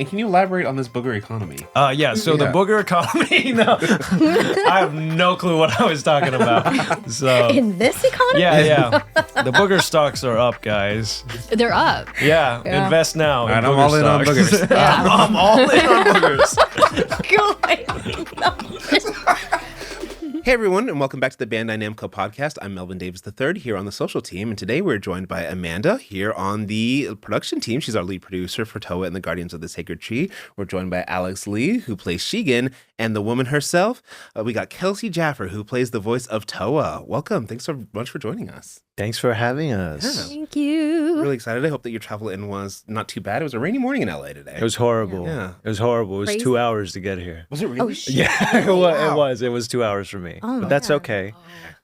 And can you elaborate on this booger economy? So the booger economy, no. I have no clue what I was talking about. So In this economy? yeah. The booger stocks are up, guys. They're up. Yeah, invest now. All right, I'm all in on boogers. Yeah. I'm all in on boogers. Hey everyone, and welcome back to the Bandai Namco Podcast. I'm Melvin Davis III here on the social team, and today we're joined by Amanda here on the production team. She's our lead producer for Towa and the Guardians of the Sacred Tree. We're joined by Aleks Lee, who plays Shigen, and the woman herself. We got Kelsey Jaffer, who plays the voice of Towa. Welcome. Thanks so much for joining us. Thanks for having us. Yeah. Thank you. Really excited. I hope that your travel in was not too bad. It was a rainy morning in LA today. It was horrible. Yeah. It was horrible. It was Crazy. 2 hours to get here. Was it really? Oh, shit. Yeah, it Wow. was. It was 2 hours for me. Oh, but that's yeah. okay.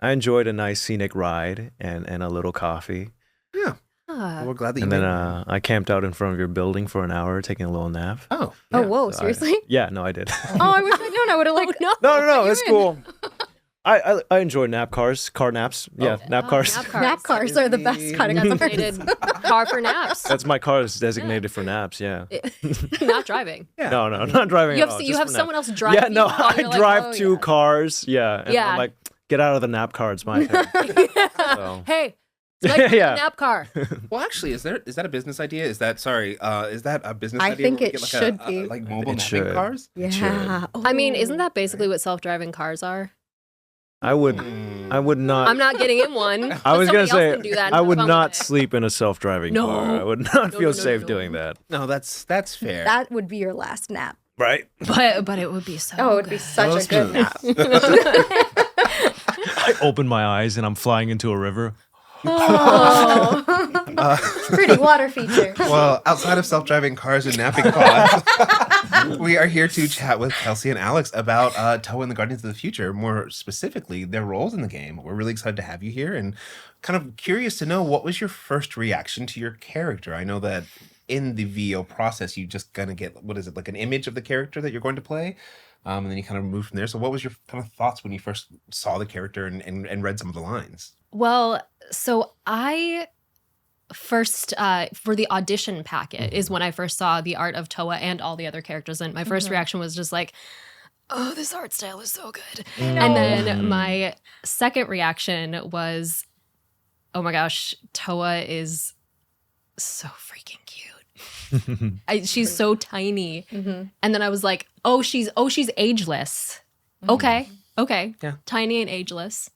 I enjoyed a nice scenic ride and a little coffee. Yeah. Ah. We're glad that you And then made it. I camped out in front of your building for an hour taking a little nap. Oh. Oh, yeah. whoa, So seriously? Yeah, no, I did. Oh, I wish I'd known. I would have like, No, it's cool. I enjoy nap cars, car naps. Yeah, nap cars. nap cars are the best kind of Designated car for naps. That's my car is designated for naps, yeah. Not driving. Yeah. No, not driving You at have all, you just have for someone naps. else drive. Yeah, you no, while I you're like, drive oh, two yeah. cars. Yeah. And Yeah. I'm like, get out of the nap car. It's my turn. So. Hey, it's like Yeah. a nap car. Well, actually, is that a business idea? Is that a business I idea? think where we it get should like be. like mobile It napping should. cars. yeah. I mean, Oh. isn't that basically what self-driving cars are? I would not. I'm not getting in one. I was gonna Somebody else say can do that and I have would fun not with it. sleep in a self-driving No. car. I would not No, feel no, safe no. do that. No, that's fair. That would be your last nap. Right? But it would be so. Oh, it would be good. such a good nap. I open my eyes and I'm flying into a river. Oh. Pretty water feature. Well, outside of self-driving cars and napping pods, we are here to chat with Kelsey and Aleks about Towa and the Guardians of the Future, more specifically their roles in the game. We're really excited to have you here and kind of curious to know what was your first reaction to your character. I know that in the VO process, you just gonna get, what is it, like an image of the character that you're going to play? And then you kind of move from there. So what was your kind of thoughts when you first saw the character and read some of the lines? Well, so I first for the audition packet is when I first saw the art of Towa and all the other characters, and my first reaction was just like, oh, this art style is so good. And then my second reaction was, oh my gosh, Towa is so freaking cute. She's so tiny. Mhm. And then I was like, oh, she's ageless. Okay. Yeah. Tiny and ageless.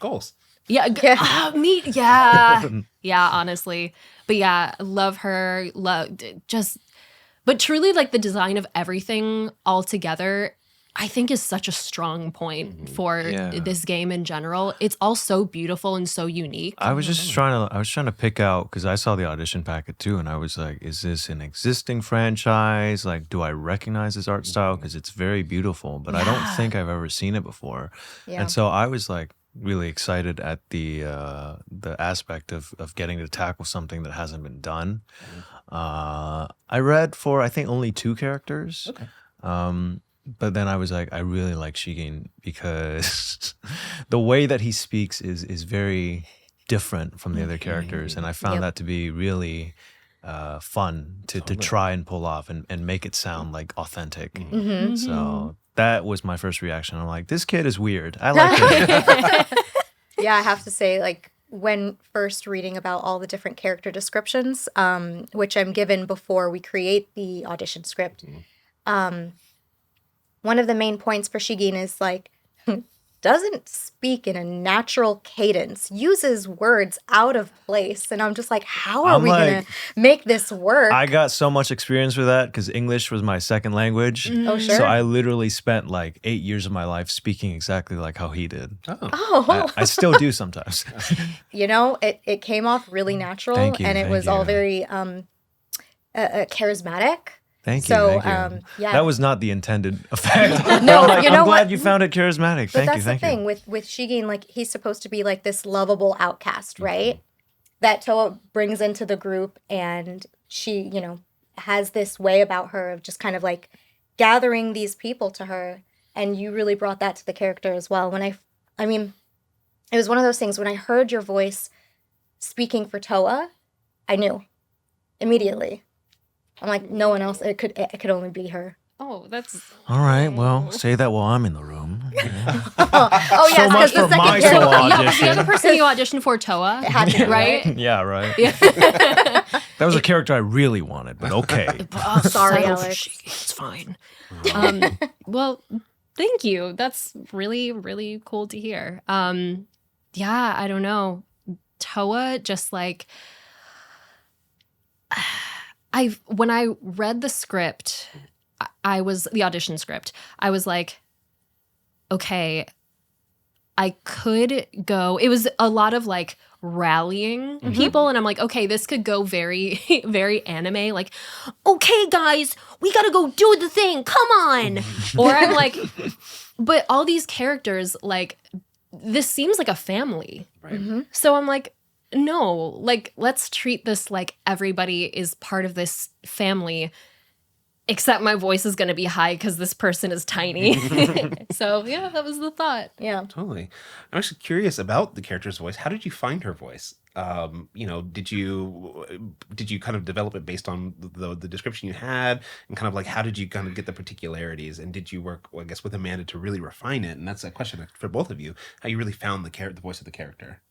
Goals. Yeah, Yeah. me. Yeah, yeah. Honestly, but yeah, love her. But truly, like the design of everything all together, I think is such a strong point for Yeah. this game in general. It's all so beautiful and so unique. I was just trying to pick out because I saw the audition packet too, and I was like, is this an existing franchise? Like, do I recognize this art style? Because it's very beautiful, but I don't think I've ever seen it before. Yeah. And so I was like really excited at the aspect of getting to tackle something that hasn't been done. I read for I think only 2 characters. Okay. But then I was like, I really like Shigen because the way that he speaks is very different from the other characters, and I found Yep. that to be really fun to try and pull off and make it sound like authentic. Mhm. So that was my first reaction. I'm like, this kid is weird. I like it. Yeah, I have to say, like, when first reading about all the different character descriptions, which I'm given before we create the audition script, one of the main points for Shigen is, like, doesn't speak in a natural cadence, uses words out of place. And I'm just like, how are I'm we going like- to make this work? I got so much experience with that because English was my second language. Oh, sure. So I literally spent like 8 years of my life speaking exactly like how he did. Oh. Oh, I still do sometimes. you know, it came off really natural. Thank you, and it thank was all you. very charismatic. Thank you. So, thank you. yeah. That was not the intended effect. No, I'm, like, you know I'm glad what? you found it charismatic. But Thank you. that's Thank the thing you. with Shigen, like he's supposed to be like this lovable outcast, right? That Towa brings into the group, and she, you know, has this way about her of just kind of like gathering these people to her, and you really brought that to the character as well. I mean, it was one of those things when I heard your voice speaking for Towa, I knew immediately. I'm like, no one else. It could only be her. Oh, that's All right, well, say that while I'm in the room. Oh yeah, So much because for the my second solo character- audition. the other person you auditioned for, Toa, It had to be, right? Yeah, right. Yeah. That was a character I really wanted, but okay. Oh, Sorry, so Alex. It's fine. Well, thank you. That's really, really cool to hear. Yeah, I don't know. Toa just like when I read the script, the audition script, I was like, okay, I could go. It was a lot of like rallying people, and I'm like, okay, this could go very, very anime. Like, okay, guys, we gotta go do the thing. Come on. Or I'm like, but all these characters, like, this seems like a family. Right. So I'm like, no, like, let's treat this like everybody is part of this family, except my voice is going to be high because this person is tiny. So, yeah, that was the thought. Yeah. Totally. I'm actually curious about the character's voice. How did you find her voice? Did you kind of develop it based on the description you had, and kind of like how did you kind of get the particularities, and did you work, I guess, with Amanda to really refine it? And that's a question for both of you: how you really found the voice of the character.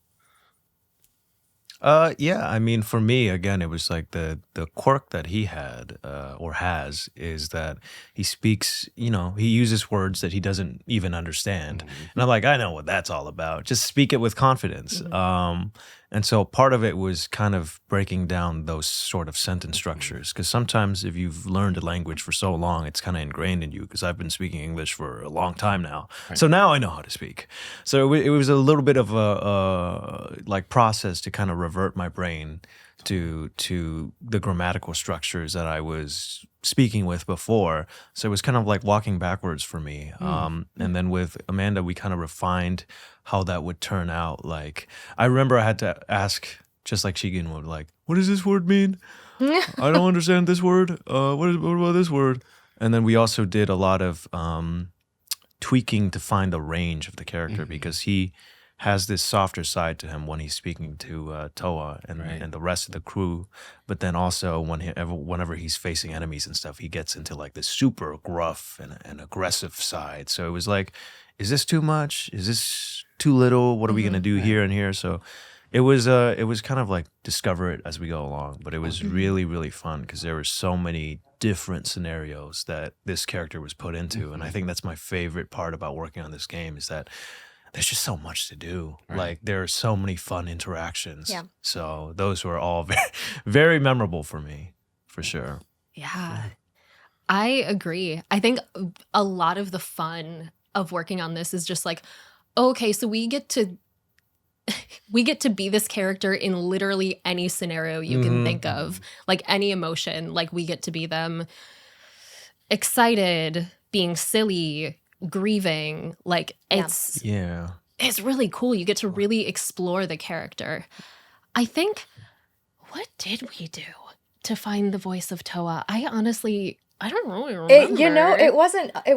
Yeah, I mean, for me, again, it was like the quirk that he had or has is that he speaks, he uses words that he doesn't even understand. And I'm like, I know what that's all about. Just speak it with confidence. And so part of it was kind of breaking down those sort of sentence structures, because sometimes if you've learned a language for so long, it's kind of ingrained in you, because I've been speaking English for a long time now. Right. So now I know how to speak. So it was a little bit of a like process to kind of revert my brain to the grammatical structures that I was speaking with before. So it was kind of like walking backwards for me. And then with Amanda, we kind of refined how that would turn out. Like, I remember I had to ask, just like Shigen would, like, what does this word mean? I don't understand this word. What about this word? And then we also did a lot of tweaking to find the range of the character, because he has this softer side to him when he's speaking to Towa and the rest of the crew. But then also whenever he's facing enemies and stuff, he gets into like this super gruff and aggressive side. So it was like, is this too much? Is this too little? What are we going to do here and here? So it was kind of like discover it as we go along. But it was really, really fun, because there were so many different scenarios that this character was put into. And I think that's my favorite part about working on this game, is that there's just so much to do. Right. Like, there are so many fun interactions. Yeah. So those were all very, very memorable for me, for sure. Yeah, I agree. I think a lot of the fun of working on this is just like, okay, so we get to be this character in literally any scenario you can think of, like any emotion. Like, we get to be them excited, being silly, grieving. Like, it's really cool. You get to really explore the character. I think, what did we do to find the voice of Towa? I don't really remember. It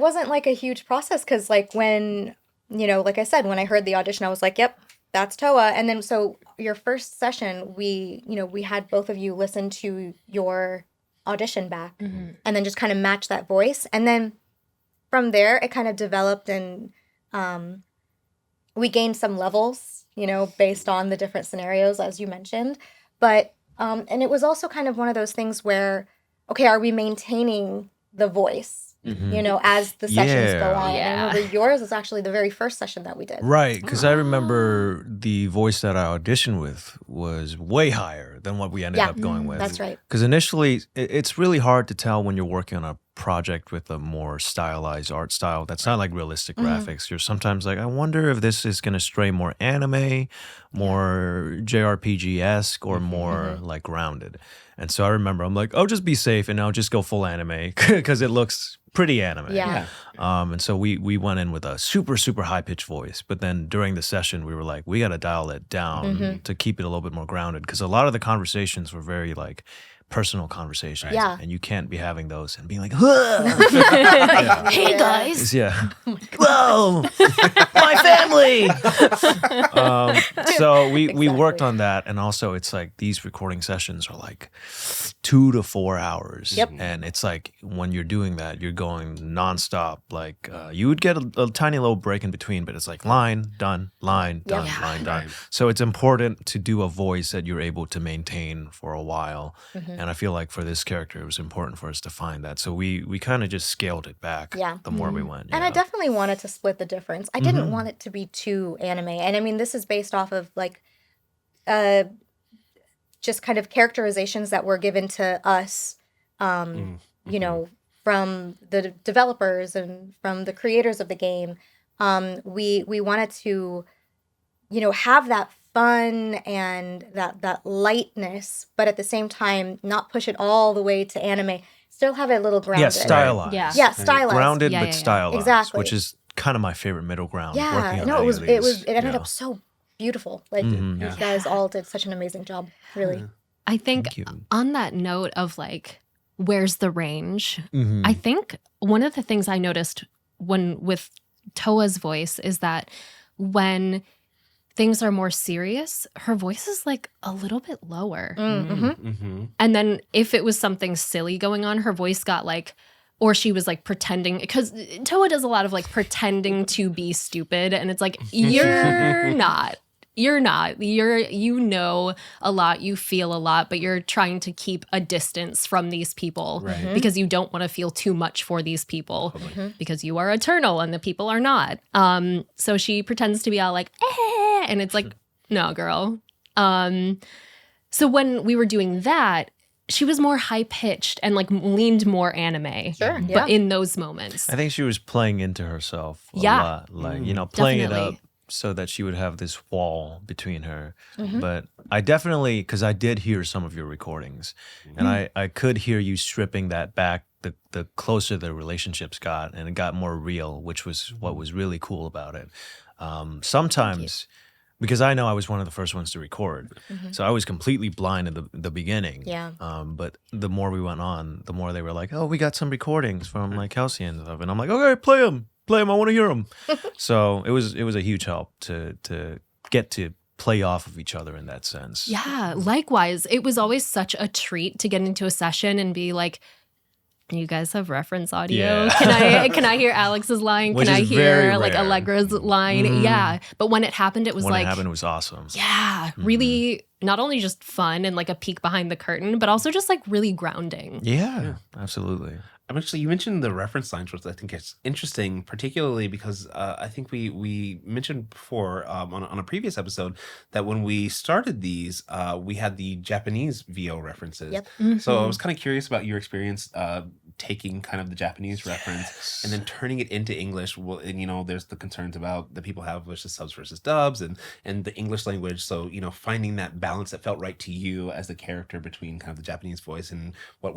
wasn't like a huge process, because like when, like I said, when I heard the audition, I was like, yep, that's Towa. And then so your first session, we had both of you listen to your audition back and then just kind of match that voice. And then from there, it kind of developed, and we gained some levels, based on the different scenarios, as you mentioned. But, and it was also kind of one of those things where, okay, are we maintaining the voice, as the sessions go on? Yeah. And I remember yours was actually the very first session that we did. Right, because I remember the voice that I auditioned with was way higher than what we ended up going with. That's right. Because initially, it's really hard to tell when you're working on a project with a more stylized art style that's not like realistic graphics. You're sometimes like, I wonder if this is going to stray more anime, more JRPG-esque, or more like grounded. And so I remember I'm like, oh, just be safe and I'll just go full anime, because it looks pretty anime. Yeah. And so we went in with a super, super high-pitched voice. But then during the session, we were like, we got to dial it down to keep it a little bit more grounded, because a lot of the conversations were very like personal conversations. Yeah. And you can't be having those and being like, Hey guys. yeah. Whoa, my family. So we worked on that, and also it's like these recording sessions are like 2 to 4 hours. Yep. And it's like when you're doing that, you're going nonstop. Like you would get a tiny little break in between, but it's like line done, line done, Yeah. line done. Right. So it's important to do a voice that you're able to maintain for a while. And I feel like for this character, it was important for us to find that. So we kind of just scaled it back. Yeah. The more we went. And I definitely wanted to split the difference. I didn't want it to be too anime. And I mean, this is based off of like just kind of characterizations that were given to us, you know, from the developers and from the creators of the game. We wanted to, you know, have that fun and that lightness, but at the same time, not push it all the way to anime. Still have it a little grounded. Yeah, stylized. Yeah. Yeah, stylized. Grounded Yeah, but yeah, yeah. stylized, Exactly. which is kind of my favorite middle ground. Yeah, working on no, any of these. it ended Yeah. up so beautiful. Like Mhm. you Yeah. guys all did such an amazing job. Really. I think Thank you. on that note of like, where's the range? Mhm. I think one of the things I noticed with Toa's voice is that when things are more serious, her voice is like a little bit lower. Mm-hmm. Mm-hmm. And then if it was something silly going on, her voice got like, or she was like pretending, because Toa does a lot of like pretending to be stupid. And it's like, you're not. You're not. You know a lot, you feel a lot, but you're trying to keep a distance from these people Right. because you don't want to feel too much for these people because you are eternal and the people are not. So she pretends to be all like, and it's like, no, girl. So when we were doing that, she was more high pitched and like leaned more anime. Sure. Yeah. But in those moments. I think she was playing into herself a Yeah. lot. Like, you know, playing it Definitely. up so that she would have this wall between her. Mm-hmm. But I definitely, because I did hear some of your recordings, and I could hear you stripping that back the closer the relationships got, and it got more real, which was what was really cool about it. Sometimes, because I know I was one of the first ones to record, so I was completely blind in the beginning. Yeah. But the more we went on, the more they were like, "Oh, we got some recordings from like Kelsey and stuff," and I'm like, "Okay, play them. I want to hear them." So it was a huge help to get to play off of each other in that sense. Yeah, likewise. It was always such a treat to get into a session and be like, you guys have reference audio. Yeah. Can I hear Alex's line? Which Can I is hear very like rare. Allegra's line? Yeah. But when it happened, it was When like, it happened, it was awesome. yeah, really not only just fun and like a peek behind the curtain, but also just like really grounding. Yeah, absolutely. Actually, you mentioned the reference lines, which I think is interesting, particularly because I think we mentioned before on a previous episode that when we started these, we had the Japanese VO references. Yep. So I was kind of curious about your experience taking kind of the Japanese reference and then turning it into English. Well, and you know, there's the concerns about that people have versus subs versus dubs and the English language. So you know, finding that balance that felt right to you as the character between kind of the Japanese voice and what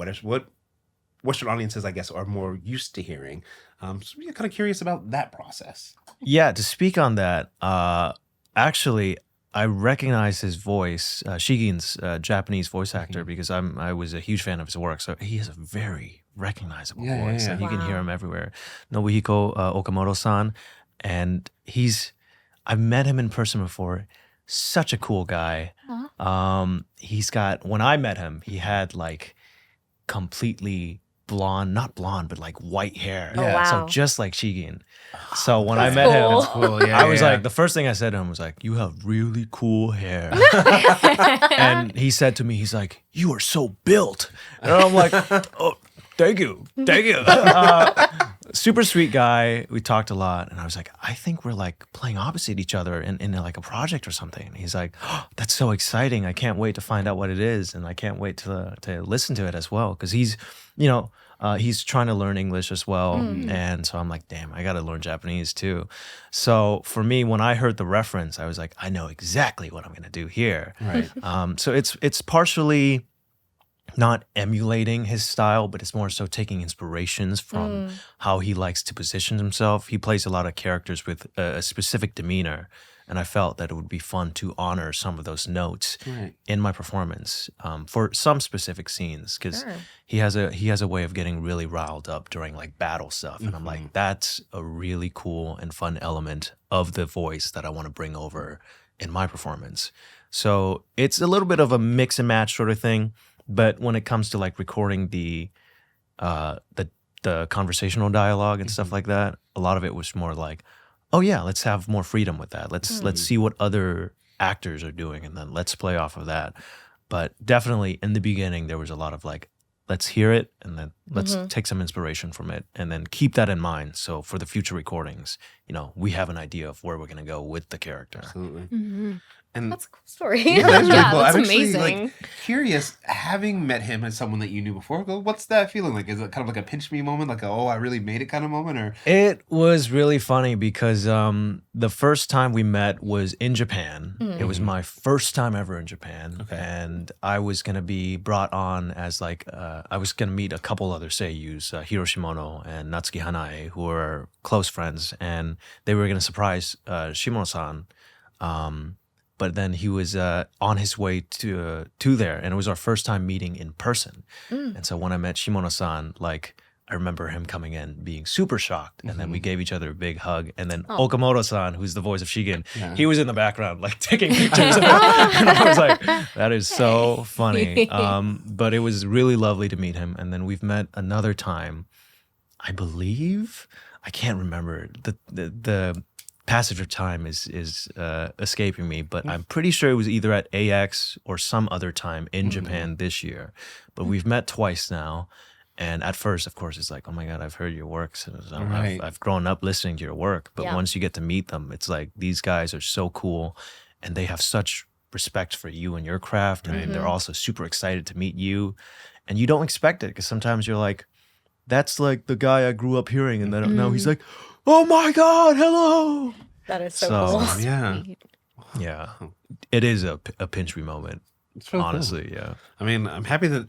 Western audiences, I guess, are more used to hearing. So we're kind of curious about that process. Yeah, to speak on that, actually, I recognize his voice, Shigen's Japanese voice actor, because I was a huge fan of his work. So he has a very recognizable Yeah, voice, yeah, and you can hear Wow. him everywhere. Nobuhiko Okamoto-san, and I've met him in person before. Such a cool guy. He's got, when I met him, he had like completely blonde, not blonde, but like white hair. Oh, wow. So just like Shigen. So when I That's met him, cool. Cool. Yeah, I was like, the first thing I said to him was like, "You have really cool hair." And he said to me, he's like, "You are so built." And I'm like, "Oh, thank you. Thank you." Super sweet guy. We talked a lot. And I was like, "I think we're like playing opposite each other in like a project or something." And he's like, "Oh, that's so exciting. I can't wait to find out what it is. And I can't wait to listen to it as well." Because he's, you know, he's trying to learn English as well. And so I'm like, damn, I got to learn Japanese too. So for me, when I heard the reference, I was like, I know exactly what I'm going to do here. right. So it's partially not emulating his style, but it's more so taking inspirations from how he likes to position himself. He plays a lot of characters with a specific demeanor. And I felt that it would be fun to honor some of those notes in my performance for some specific scenes, because he has a way of getting really riled up during like battle stuff, and I'm like, that's a really cool and fun element of the voice that I want to bring over in my performance. So it's a little bit of a mix and match sort of thing, but when it comes to like recording the conversational dialogue and stuff like that, a lot of it was more like, oh yeah, let's have more freedom with that. Let's see what other actors are doing, and then let's play off of that. But definitely in the beginning, there was a lot of like, let's hear it, and then let's take some inspiration from it, and then keep that in mind. So for the future recordings, we have an idea of where we're going to go with the character. Absolutely. And That's a cool story. yeah, that's really cool. that's I'm actually amazing. curious, having met him as someone that you knew before, what's that feeling like? Is it kind of like a pinch me moment, like I really made it kind of moment, or? It was really funny because the first time we met was in Japan. It was my first time ever in Japan, and I was gonna be brought on as like I was gonna meet a couple other seiyus, Hiroshimono and Natsuki Hanae, who are close friends, and they were gonna surprise Shimono-san. But then he was on his way to there, and it was our first time meeting in person. And so when I met Shimono-san, like I remember him coming in being super shocked, and then we gave each other a big hug. And then Okamoto-san, who's the voice of Shigen, he was in the background like taking pictures of him. And I was like, that is so funny. But it was really lovely to meet him. And then we've met another time, I believe, I can't remember the passage of time is escaping me, but I'm pretty sure it was either at AX or some other time in Japan this year. But we've met twice now, and at first, of course, it's like, oh my god, I've heard your work. So I've grown up listening to your work. But once you get to meet them, it's like these guys are so cool, and they have such respect for you and your craft, and they're also super excited to meet you, and you don't expect it, because sometimes you're like, that's like the guy I grew up hearing, and then now he's like, oh my god, hello. That is so cool. Yeah. It is a pinch me moment. It's really honestly, cool. yeah. I mean, I'm happy that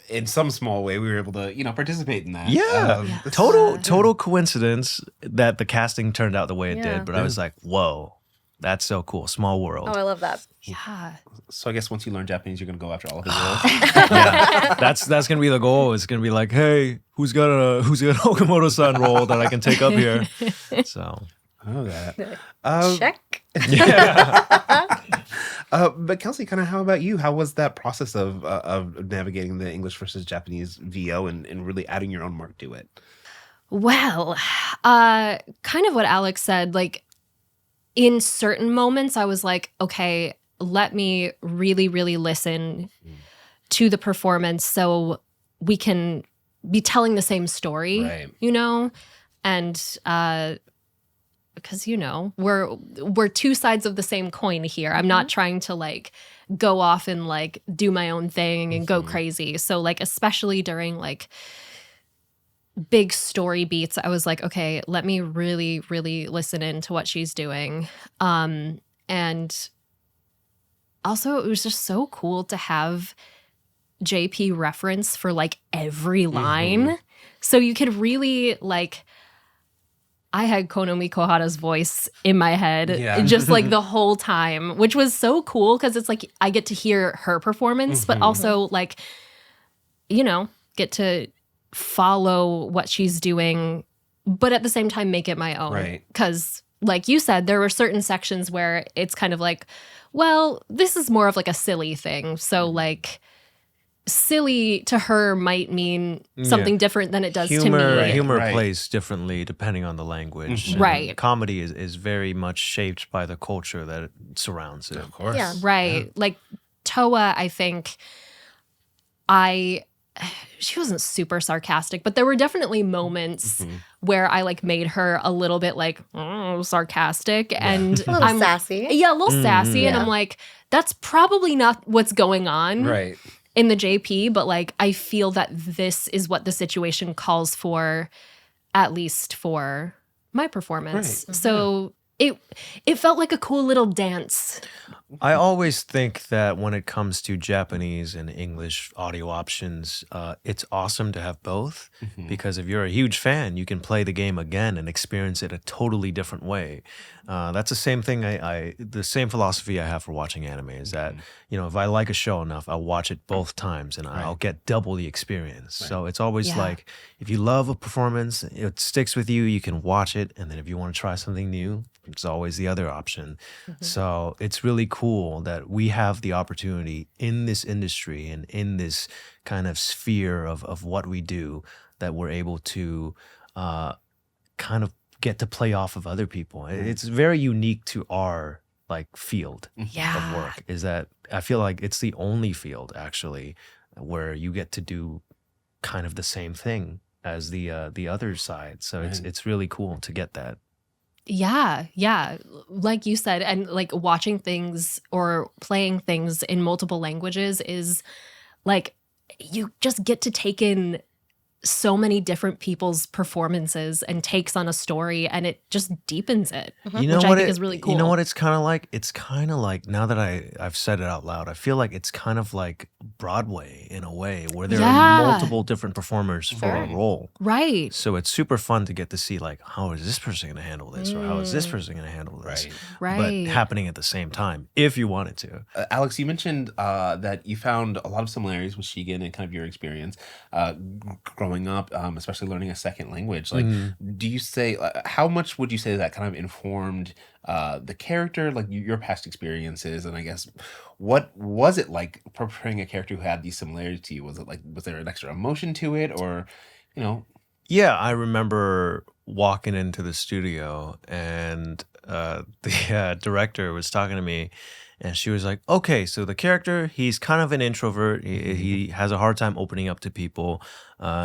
in some small way we were able to, participate in that. Yeah. Total coincidence that the casting turned out the way it did, but I was like, whoa, that's so cool. Small world. Oh, I love that. Yeah. So I guess once you learn Japanese, you're gonna go after all of his roles. Yeah. That's gonna be the goal. It's gonna be like, hey, who's got an Okamoto-san role that I can take up here? So Oh, that. Check. But Kelsey, kind of, how about you? How was that process of navigating the English versus Japanese VO and really adding your own mark to it? Well, kind of what Alex said, like in certain moments, I was like, okay, let me really, really listen to the performance so we can be telling the same story, Right. And because, we're two sides of the same coin here. I'm not trying to like go off and like do my own thing and go crazy. So like, especially during like big story beats, I was like, okay, let me really, really listen into what she's doing. And also it was just so cool to have JP reference for like every line. So you could really like, I had Konomi Kohara's voice in my head just like the whole time, which was so cool because it's like I get to hear her performance, but also like, get to follow what she's doing, but at the same time make it my own. Right. Because like you said, there were certain sections where it's kind of like, well, this is more of like a silly thing. So like silly to her might mean something different than it does to me. Humor Right. plays differently depending on the language. And Right. comedy is very much shaped by the culture that it surrounds it. Of course. Yeah. Right. Like Towa, I think she wasn't super sarcastic, but there were definitely moments where I like made her a little bit like sarcastic and A little sassy. Yeah, a little sassy. And I'm like, that's probably not what's going on Right. in the JP, but like I feel that this is what the situation calls for, at least for my performance. Right. So it felt like a cool little dance I always think that when it comes to Japanese and English audio options, it's awesome to have both because if you're a huge fan, you can play the game again and experience it a totally different way. That's the same thing. The same philosophy I have for watching anime is that if I like a show enough, I'll watch it both times and I'll get double the experience. So it's always like if you love a performance, it sticks with you. You can watch it, and then if you want to try something new, it's always the other option. So it's really cool that we have the opportunity in this industry and in this kind of sphere of what we do that we're able to kind of get to play off of other people. It's very unique to our field of work is that I feel like it's the only field actually where you get to do kind of the same thing as the other side. So it's really cool to get that. Yeah. Like you said, and like watching things or playing things in multiple languages is like you just get to take in so many different people's performances and takes on a story, and it just deepens it, You know which what I think is really cool. You know what it's kind of like? It's kind of like, now that I've said it out loud, I feel like it's kind of like Broadway in a way, where there are multiple different performers for a role. Right. So it's super fun to get to see how is this person going to handle this, or how is this person going to handle this, Right. but happening at the same time if you wanted to. Alex, you mentioned that you found a lot of similarities with Shigen and kind of your experience growing up, especially learning a second language. Do you say, how much would you say that kind of informed the character, like your past experiences? And I guess, what was it like portraying a character who had these similarities to you? Was there an extra emotion to it, or, Yeah, I remember walking into the studio and the director was talking to me, and she was like, okay, so the character, he's kind of an introvert. He has a hard time opening up to people.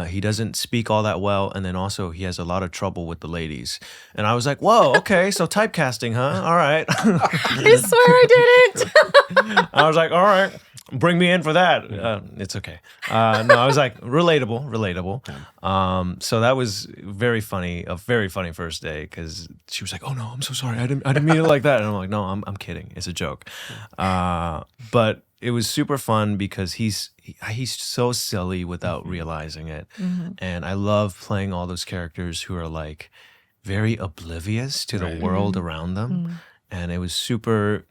He doesn't speak all that well. And then also he has a lot of trouble with the ladies. And I was like, whoa, okay, so typecasting, huh? All right. I swear I didn't. I was like, all right, bring me in for that. It's okay. No, I was like, relatable. So that was very funny, a very funny first day, because she was like, oh no, I'm so sorry. I didn't mean it like that. And I'm like, no, I'm kidding. It's a joke. But it was super fun because he's so silly without realizing it. And I love playing all those characters who are like very oblivious to the world around them. And it was super,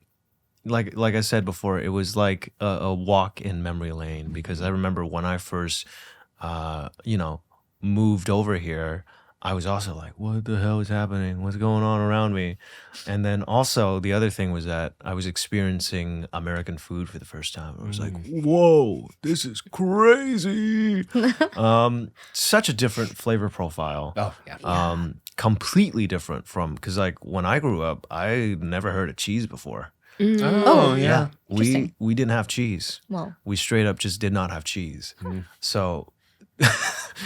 like I said before, it was like a walk in memory lane, because I remember when I first, moved over here, I was also like, what the hell is happening? What's going on around me? And then also the other thing was that I was experiencing American food for the first time. I was like, whoa, this is crazy. Such a different flavor profile. Oh, yeah. Completely different from, because when I grew up, I never heard of cheese before. Oh, yeah. We didn't have cheese. Well, We straight up just did not have cheese. So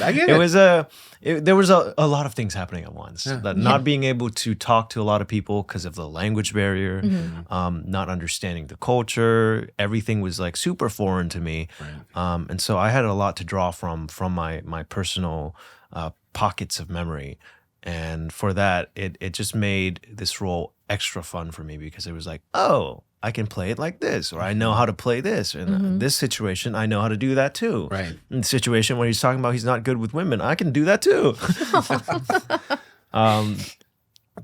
I get it it. was there was a lot of things happening at once. That not being able to talk to a lot of people because of the language barrier, not understanding the culture, everything was like super foreign to me. And so I had a lot to draw from my personal pockets of memory. And for that, it just made this role extra fun for me, because it was like, oh, I can play it like this, or I know how to play this. In this situation, I know how to do that too. Right. In the situation where he's talking about he's not good with women, I can do that too.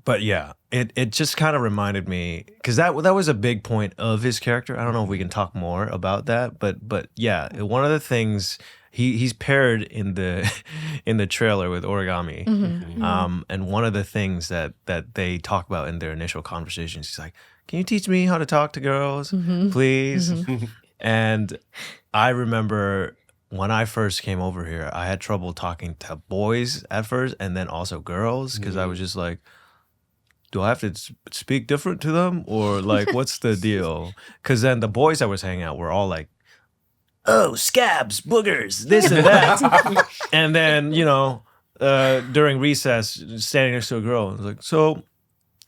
But yeah, it just kind of reminded me, because that was a big point of his character. I don't know if we can talk more about that, but yeah, one of the things he's paired in the trailer with Origami, and one of the things that they talk about in their initial conversations, he's like, can you teach me how to talk to girls, please? And I remember when I first came over here, I had trouble talking to boys at first, and then also girls, because I was just like, do I have to speak different to them, or like, what's the deal? Because then the boys I was hanging out were all like, oh, scabs, boogers, this and that. And then, during recess, standing next to a girl, I was like, so,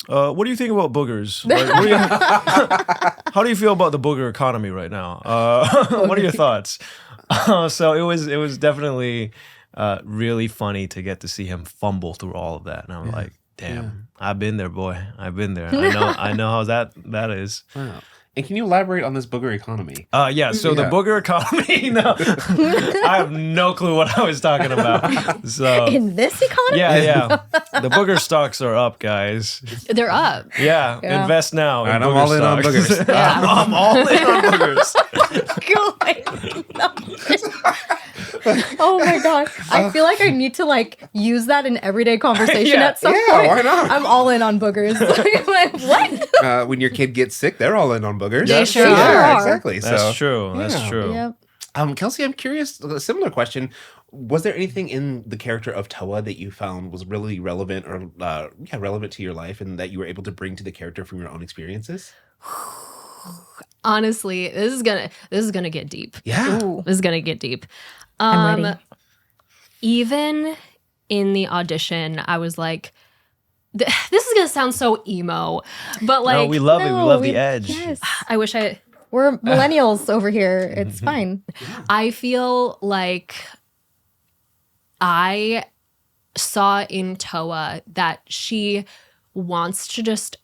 what do you think about boogers? Like, how do you feel about the booger economy right now? What are your thoughts? So it was definitely really funny to get to see him fumble through all of that. And I'm like, damn, I've been there, boy. I've been there. I know how that is. Wow. And can you elaborate on this booger economy? Yeah, so the Yeah. booger economy, no. I have no clue what I was talking about. So In this economy? yeah. The booger stocks are up, guys. They're up. Yeah, Yeah. invest now. All right, in I'm booger all in on stocks. boogers. I'm all in on boogers. Oh my god. I feel like I need to like use that in everyday conversation Yeah. at some Yeah, point. why not? I'm all in on boogers. Like, what? When your kid gets sick, they're all in on boogers. They sure Yeah, are. exactly. That's So, true. That's yeah. true. Yep. Kelsey, I'm curious. A similar question: was there anything in the character of Towa that you found was really relevant, or relevant to your life, and that you were able to bring to the character from your own experiences? Honestly, this is gonna get deep. Yeah. Ooh. This is gonna get deep. I'm ready. Even in the audition, I was like, this is gonna sound so emo, but like, No, we love it. We No, love the edge. Yes. I wish We're millennials over here. It's fine. I feel like I saw in Towa that she wants to just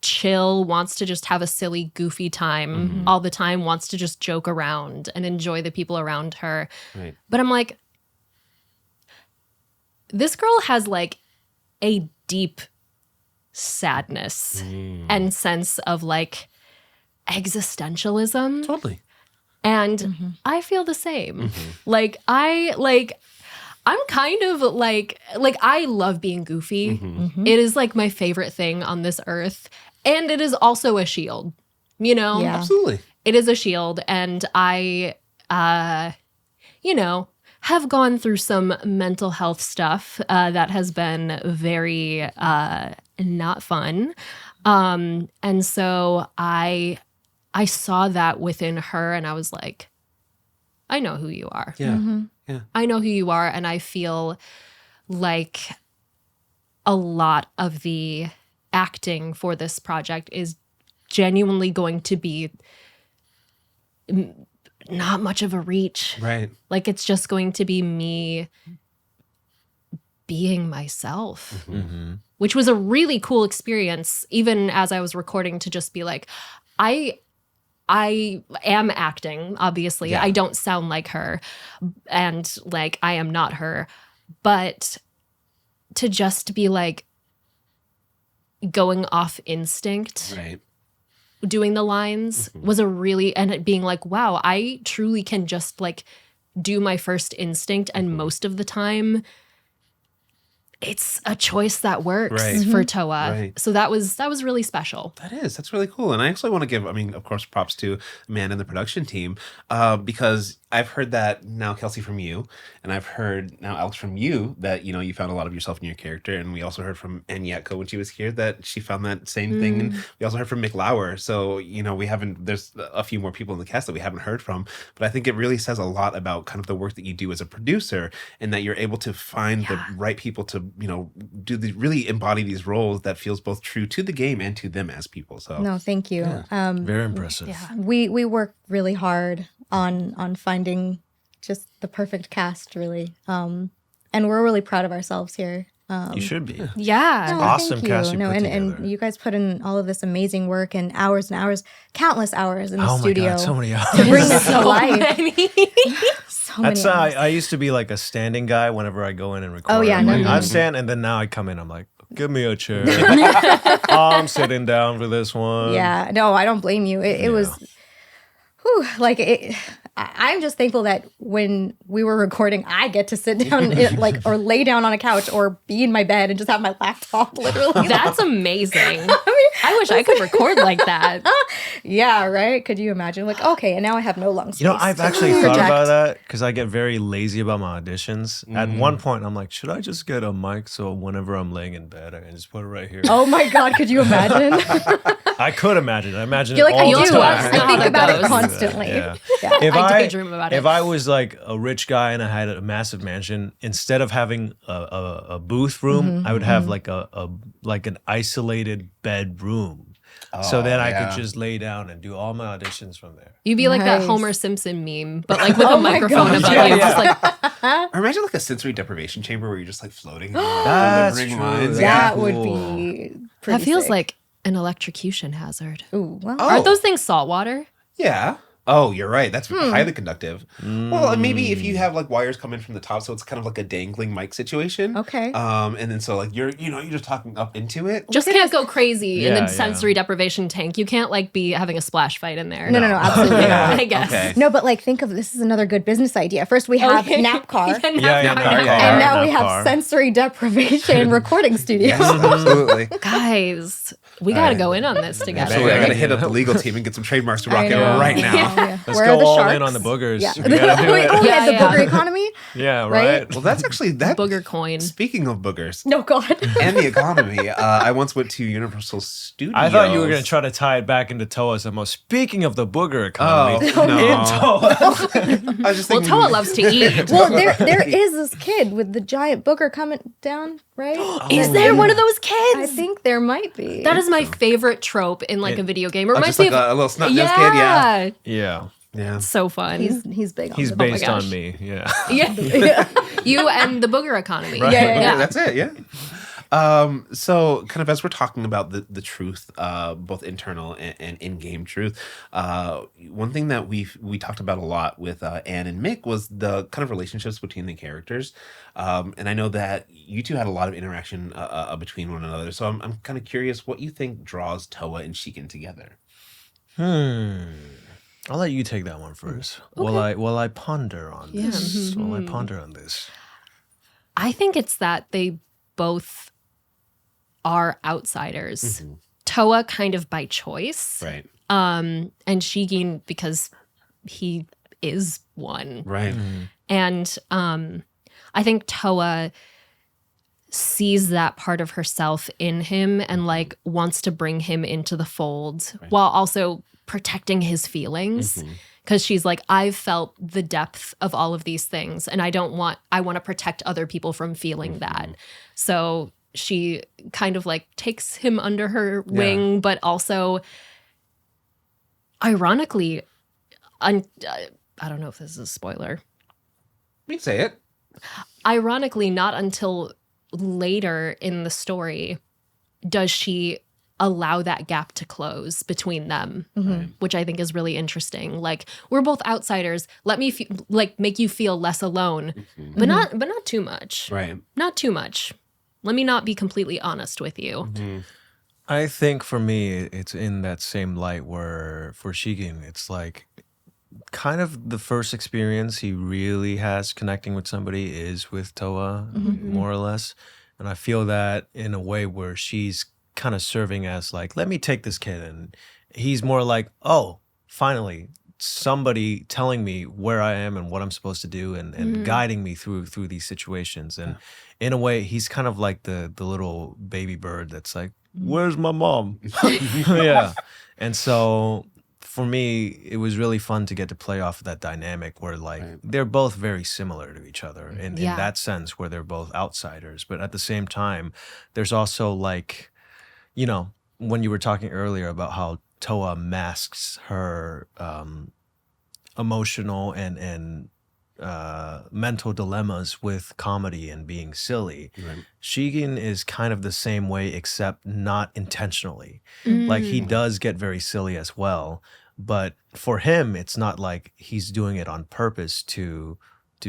chill, wants to just have a silly, goofy time all the time, wants to just joke around and enjoy the people around her. Right. But I'm like, this girl has like a deep sadness and sense of like existentialism. Totally. And I feel the same. I'm kind of like I love being goofy. It is like my favorite thing on this earth. And it is also a shield, you know? Yeah. Absolutely. It is a shield. And I, have gone through some mental health stuff that has been very not fun. And so I saw that within her and I was like, I know who you are. Yeah. I know who you are. And I feel like a lot of the acting for this project is genuinely going to be not much of a reach. Right. Like it's just going to be me being myself, which was a really cool experience, even as I was recording, to just be like, I am acting, obviously. Yeah. I don't sound like her and like I am not her, but to just be like going off instinct, Right. doing the lines was a really, and it being like, wow, I truly can just like do my first instinct. And most of the time it's a choice that works Right. for Towa. Right. So that was really special. That's really cool. And I actually want to give, of course, props to Amanda and the production team, because I've heard that now, Kelsey, from you, and I've heard now, Alex, from you, that, you found a lot of yourself in your character. And we also heard from Anyetko when she was here that she found that same thing. And we also heard from Mick Lauer. So, there's a few more people in the cast that we haven't heard from. But I think it really says a lot about kind of the work that you do as a producer, and that you're able to find the right people to, really embody these roles that feels both true to the game and to them as people. So No, thank you. Very impressive. Yeah. We work really hard on finding just the perfect cast, really. And we're really proud of ourselves here. You should be. Yeah. No, Awesome thank cast you No, put and together. you guys put in all of this amazing work and hours, countless hours in the Oh my studio God, so many hours. to bring this to So life. many. So many That's hours. I used to be like a standing guy whenever I go in and record. Oh, yeah, I'm no, like, no, I no. stand, and then now I come in. I'm like, give me a chair. I'm sitting down for this one. Yeah, no, I don't blame you. It was, I'm just thankful that when we were recording, I get to sit down, or lay down on a couch or be in my bed and just have my laptop, literally. That's amazing. I wish I could record like that. Yeah, right? Could you imagine? Like, okay, and now I have no lung space. I've to actually thought project. about that because I get very lazy about my auditions. At one point, I'm like, should I just get a mic so whenever I'm laying in bed, I can just put it right here? Oh my God, could you imagine? I could imagine it. I imagine You're it like, all I the do. time. I think that about it goes. constantly. Yeah. Yeah. If I daydream about it. If I was like a rich guy and I had a massive mansion, instead of having a booth room, I would have like an isolated bedroom. So then I could just lay down and do all my auditions from there. You'd be like that Nice. Homer Simpson meme, but like with a Oh my microphone gosh. above Yeah, you. yeah. Just like, Or imagine like a sensory deprivation chamber where you're just like floating, That's delivering true. lines. Yeah. That would Cool. be pretty that feels sick. like An electrocution hazard. Ooh, well. Oh. Aren't those things saltwater? Yeah. Oh, you're right. That's highly conductive. Well, and maybe if you have like wires coming from the top, so it's kind of like a dangling mic situation. Okay. And then so like you're just talking up into it. Just can't go crazy in Yeah, the sensory deprivation tank. You can't like be having a splash fight in there. No, absolutely Yeah. not. I guess. Okay. No, but like think of this is another good business idea. First we have NAPCAR. And now we have sensory deprivation recording studios. Yes, absolutely. Guys, we got to go in on this together. Absolutely. I got to hit up the legal team and get some trademarks to rock I it know. right now. Yeah. Let's Where are go the all sharks? in on the boogers. Yeah. We gotta do it. Yeah, the Yeah. booger economy. Yeah, Right? right. Well, that's actually that. Booger coin. Speaking of boogers No, God. and the economy, I once went to Universal Studios. I thought you were going to try to tie it back into Toa's MO. Speaking of the booger economy, Oh, no. in Toa. I was just Well, thinking. Toa loves to eat. Well, there is this kid with the giant booger coming down, right? Is there one of those kids? I think there might be. That is my favorite trope in like a video game. It Oh, reminds just me like of a little snot-nosed kid, yeah. Yeah. Yeah. So fun. He's big on He's the based gosh. on me. Yeah. yeah. You and the booger economy. Right. Yeah, that's it. Yeah. So kind of as we're talking about the truth, both internal and in-game truth, one thing that we talked about a lot with Anne and Mick was the kind of relationships between the characters. And I know that you two had a lot of interaction between one another. So I'm kind of curious what you think draws Towa and Shigen together. I'll let you take that one first. While I ponder on this. While I ponder on this. I think it's that they both are outsiders. Toa kind of by choice. Right. And Shigen because he is one. Right. And I think Toa sees that part of herself in him and like wants to bring him into the fold while also protecting his feelings. Because she's like, I've felt the depth of all of these things and I want to protect other people from feeling that. So she kind of like takes him under her wing, but also ironically, I don't know if this is a spoiler. We can say it. Ironically, not until later in the story does she allow that gap to close between them, which I think is really interesting. Like, we're both outsiders. Let me make you feel less alone, but not too much. Right. Not too much. Let me not be completely honest with you. I think for me, it's in that same light where for Shigen, it's like kind of the first experience he really has connecting with somebody is with Toa, more or less. And I feel that in a way where she's kind of serving as like, let me take this kid. And he's more like, oh, finally, somebody telling me where I am and what I'm supposed to do and guiding me through these situations. And in a way, he's kind of like the little baby bird that's like, where's my mom? Yeah. And so for me, it was really fun to get to play off of that dynamic where like they're both very similar to each other in that sense where they're both outsiders. But at the same time, there's also like, you know, when you were talking earlier about how Toa masks her emotional and mental dilemmas with comedy and being silly. Shigen is kind of the same way, except not intentionally. Like, he does get very silly as well, but for him, it's not like he's doing it on purpose to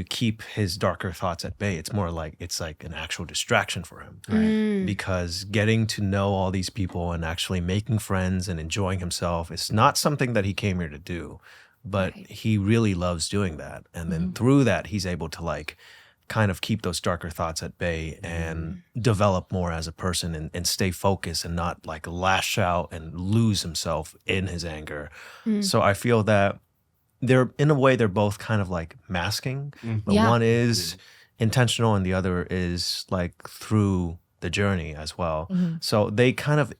keep his darker thoughts at bay. It's more like it's like an actual distraction for him. Because getting to know all these people and actually making friends and enjoying himself is not something that he came here to do, but he really loves doing that. And then through that, he's able to like kind of keep those darker thoughts at bay and develop more as a person and stay focused and not like lash out and lose himself in his anger. So I feel that they're, in a way, they're both kind of like masking, but one is intentional and the other is like through the journey as well. So they kind of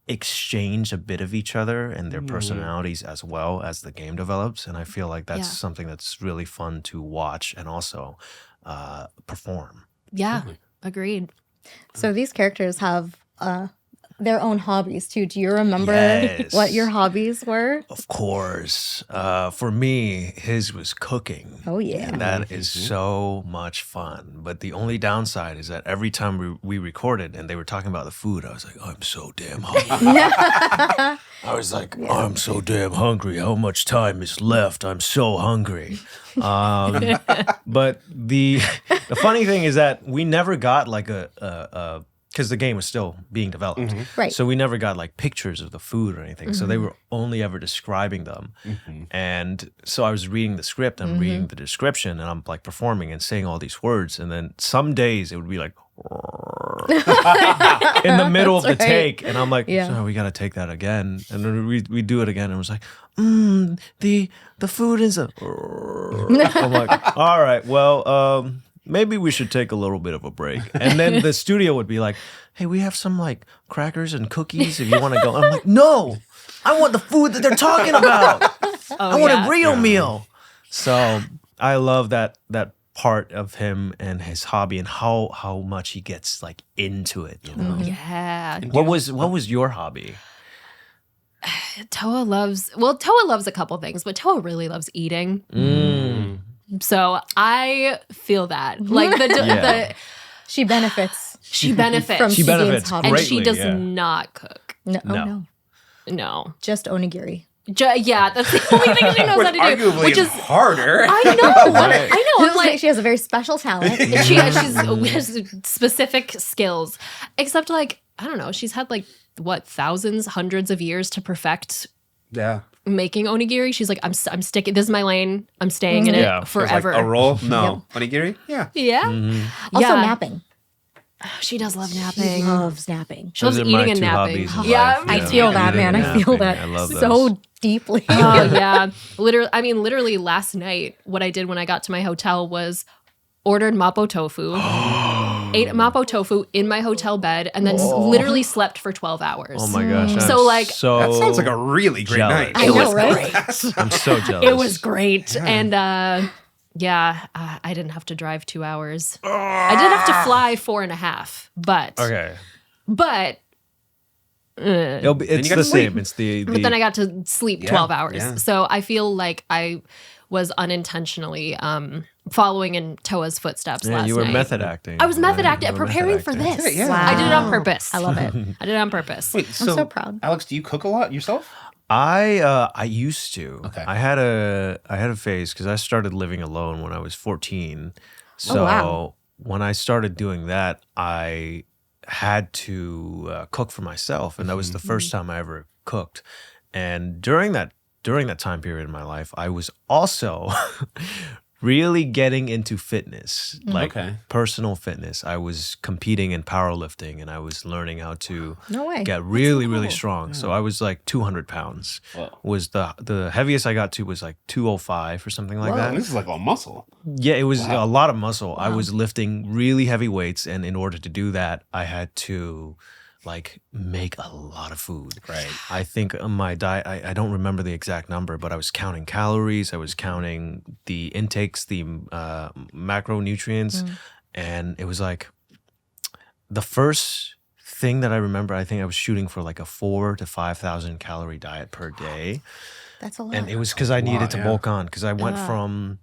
exchange a bit of each other and their personalities as well as the game develops. And I feel like that's something that's really fun to watch and also perform. Yeah, agreed. So these characters have a their own hobbies too. Do you remember Yes. what your hobbies were? Of course. For me, his was cooking. Oh, yeah. And that is so much fun. But the only downside is that every time we recorded and they were talking about the food, I was like, I'm so damn hungry. I was like, I'm so damn hungry. How much time is left? I'm so hungry. But the funny thing is that we never got like a because the game was still being developed. Right. So we never got like pictures of the food or anything. So they were only ever describing them. And so I was reading the script and reading the description and I'm like performing and saying all these words. And then some days it would be like in the middle of the take. And I'm like, Yeah. so we got to take that again. And then we do it again. And it was like, the food is a. I'm like, all right, well, maybe we should take a little bit of a break. And then the studio would be like, hey, we have some like crackers and cookies if you want to go. I'm like, no, I want the food that they're talking about. I want a real meal. So I love that part of him and his hobby and how much he gets like into it, you know. Yeah. What was your hobby? Towa loves a couple things, but Towa really loves eating. So I feel that. Like Yeah. She benefits she benefits. from She Shigen's benefits hobby. and greatly, she does yeah. not cook. No, oh, No. no. No. Just onigiri. Yeah, that's the only thing she knows how to do. Arguably Which is harder. I know. Right. I know. I'm like She has a very special talent. she has specific skills. Except like, I don't know, she's had like thousands, hundreds of years to perfect Yeah. making onigiri. She's like, I'm sticking. This is my lane. I'm staying in it Yeah. There's forever. like a roll? No. Onigiri? Yeah. Yeah. Also Yeah. napping. She does love She napping. loves napping. She loves Those are my eating and two napping. hobbies in Yeah, life. I Yeah. feel that, Eating man. and I feel napping. that I love those. so deeply. Oh yeah. Literally last night, what I did when I got to my hotel was ordered mapo tofu, ate mapo tofu in my hotel bed, and then literally slept for 12 hours. Oh my gosh. I'm So, like- so That sounds like a really great jealous. night. I know, right? I'm so jealous. It was great. And I didn't have to drive 2 hours. I did have to fly 4.5, but okay. but It's you got the to sleep. same. It's the but then I got to sleep Yeah, 12 hours. yeah. So I feel like I was unintentionally following in Towa's footsteps yeah, last you were night. method acting. I was method Right? acting, You were preparing method for acting. this. Yeah. I did it on Wow. purpose. I love it. I did it on purpose. Wait, so proud. Alex, do you cook a lot yourself? I used to. Okay. I had a phase because I started living alone when I was 14. So wow. when I started doing that, I had to cook for myself, and that was the first time I ever cooked. And during that time period in my life, I was also really getting into fitness, like Okay. personal fitness. I was competing in powerlifting, and I was learning how to No way. get really strong. So I was like 200 pounds. Whoa. Was the heaviest I got to was like 205 or something like Whoa, that. this is like all muscle. Yeah, it was a lot of muscle. I was lifting really heavy weights, and in order to do that, I had to like make a lot of food. Right. I think on my diet, I don't remember the exact number, but I was counting calories. I was counting the intakes, the macronutrients, and it was like the first thing that I remember. I think I was shooting for like a 4,000 to 5,000 calorie diet per day. That's a lot. And it was because I needed lot, to yeah. bulk on because I went from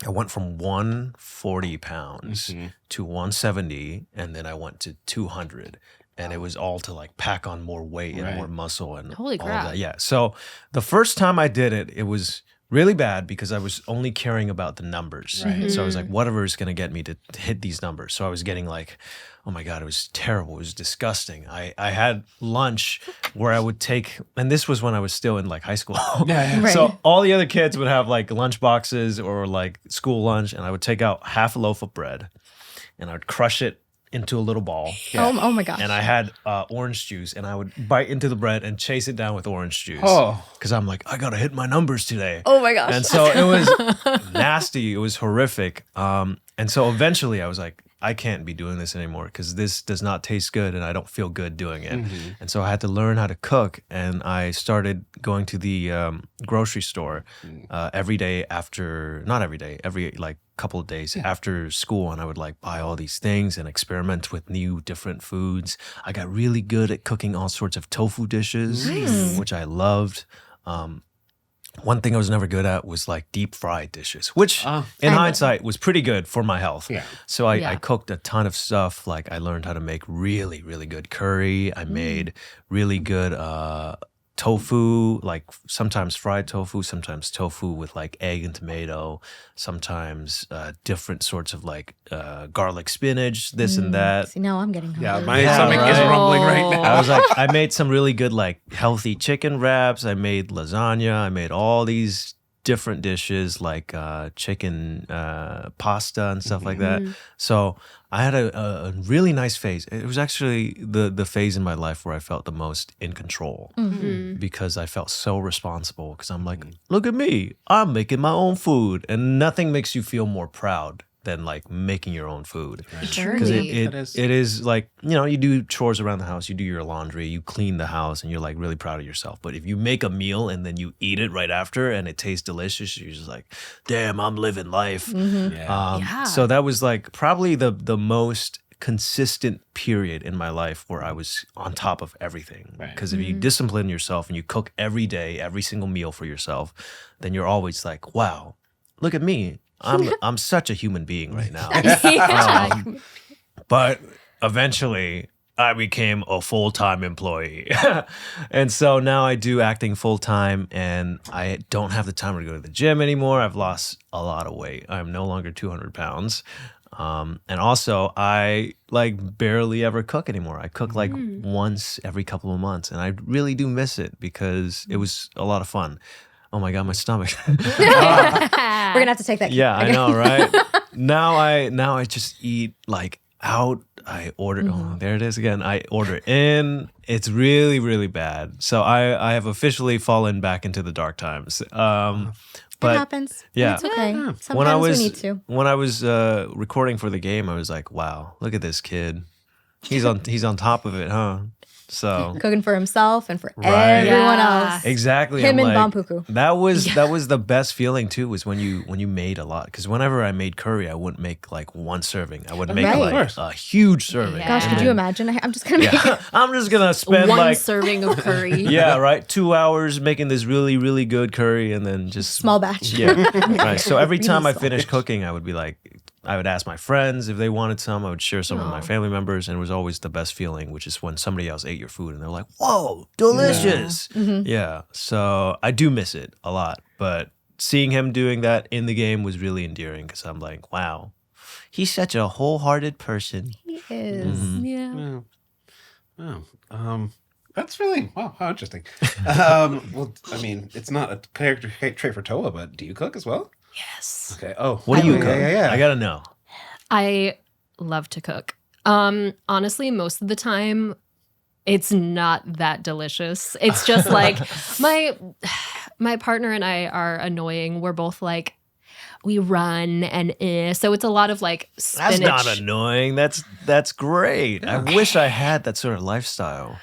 140 pounds to 170, and then I went to 200, and it was all to like pack on more weight and Right. more muscle and Holy all crap. of that. Yeah. So the first time I did it, it was really bad because I was only caring about the numbers. Right. So I was like, whatever is going to get me to hit these numbers. So I was getting like, oh my God, it was terrible. It was disgusting. I had lunch where I would take, and this was when I was still in like high school. Yeah. Right. So all the other kids would have like lunch boxes or like school lunch, and I would take out half a loaf of bread and I would crush it into a little ball. Oh my gosh. And I had orange juice, and I would bite into the bread and chase it down with orange juice. Oh. Because I'm like, I gotta hit my numbers today. Oh my gosh. And so it was nasty. It was horrific. And so eventually I was like, I can't be doing this anymore because this does not taste good and I don't feel good doing it. And so I had to learn how to cook, and I started going to the grocery store every day every like couple of days after school, and I would like buy all these things and experiment with new different foods. I got really good at cooking all sorts of tofu dishes, which I loved. One thing I was never good at was like deep fried dishes, which in hindsight was pretty good for my health. Yeah. So I cooked a ton of stuff. Like I learned how to make really, really good curry. I made really good tofu, like sometimes fried tofu, sometimes tofu with like egg and tomato, sometimes different sorts of like garlic spinach, this and that. See, now I'm getting hungry. Yeah, my stomach is rumbling right now. I was like, I made some really good like healthy chicken wraps. I made lasagna. I made all these different dishes like chicken pasta and stuff like that. So I had a really nice phase. It was actually the phase in my life where I felt the most in control because I felt so responsible because I'm like, look at me, I'm making my own food, and nothing makes you feel more proud than like making your own food. Because it is like, you know, you do chores around the house, you do your laundry, you clean the house, and you're like really proud of yourself. But if you make a meal and then you eat it right after and it tastes delicious, you're just like, damn, I'm living life. So that was like probably the most consistent period in my life where I was on top of everything. Because if you discipline yourself and you cook every day, every single meal for yourself, then you're always like, wow, look at me. I'm such a human being right now. But eventually I became a full-time employee. And so now I do acting full-time, and I don't have the time to go to the gym anymore. I've lost a lot of weight. I'm no longer 200 pounds. And also I like barely ever cook anymore. I cook like once every couple of months, and I really do miss it because it was a lot of fun. Oh my God, my stomach. We're gonna have to take that. Yeah, I know, right? Now I just eat like out. I order. Oh, there it is again. I order in. It's really, really bad. So I have officially fallen back into the dark times. But it happens. Yeah, It's okay. Sometimes we need to. When I was recording for the game, I was like, wow, look at this kid. He's on top of it, huh? So Cooking for himself and for everyone else. exactly. Him I'm and like, Bampuku. that was the best feeling too, was when you made a lot. Because whenever I made curry, I wouldn't make like one serving. I would make Right. like a huge serving. Yeah. Gosh, could you imagine? I'm just gonna make it. I'm just gonna spend One like serving of curry. yeah, right, 2 hours making this really, really good curry, and then just Small batch. Yeah, right. So every Really time I small finished cooking, I would be like, I would ask my friends if they wanted some. I would share some with my family members, and it was always the best feeling, which is when somebody else ate your food and they're like, "Whoa, delicious!" Yeah. So I do miss it a lot, but seeing him doing that in the game was really endearing because I'm like, wow, he's such a wholehearted person. He is. Yeah. Oh, that's really how interesting. Well, I mean, it's not a character trait for Towa, but do you cook as well? Yes. Okay. Oh, What do you cook? Yeah. I gotta know. I love to cook. Honestly, most of the time, it's not that delicious. It's just like my partner and I are annoying. We're both like, we run and so it's a lot of like spinach. That's not annoying. That's great. I wish I had that sort of lifestyle.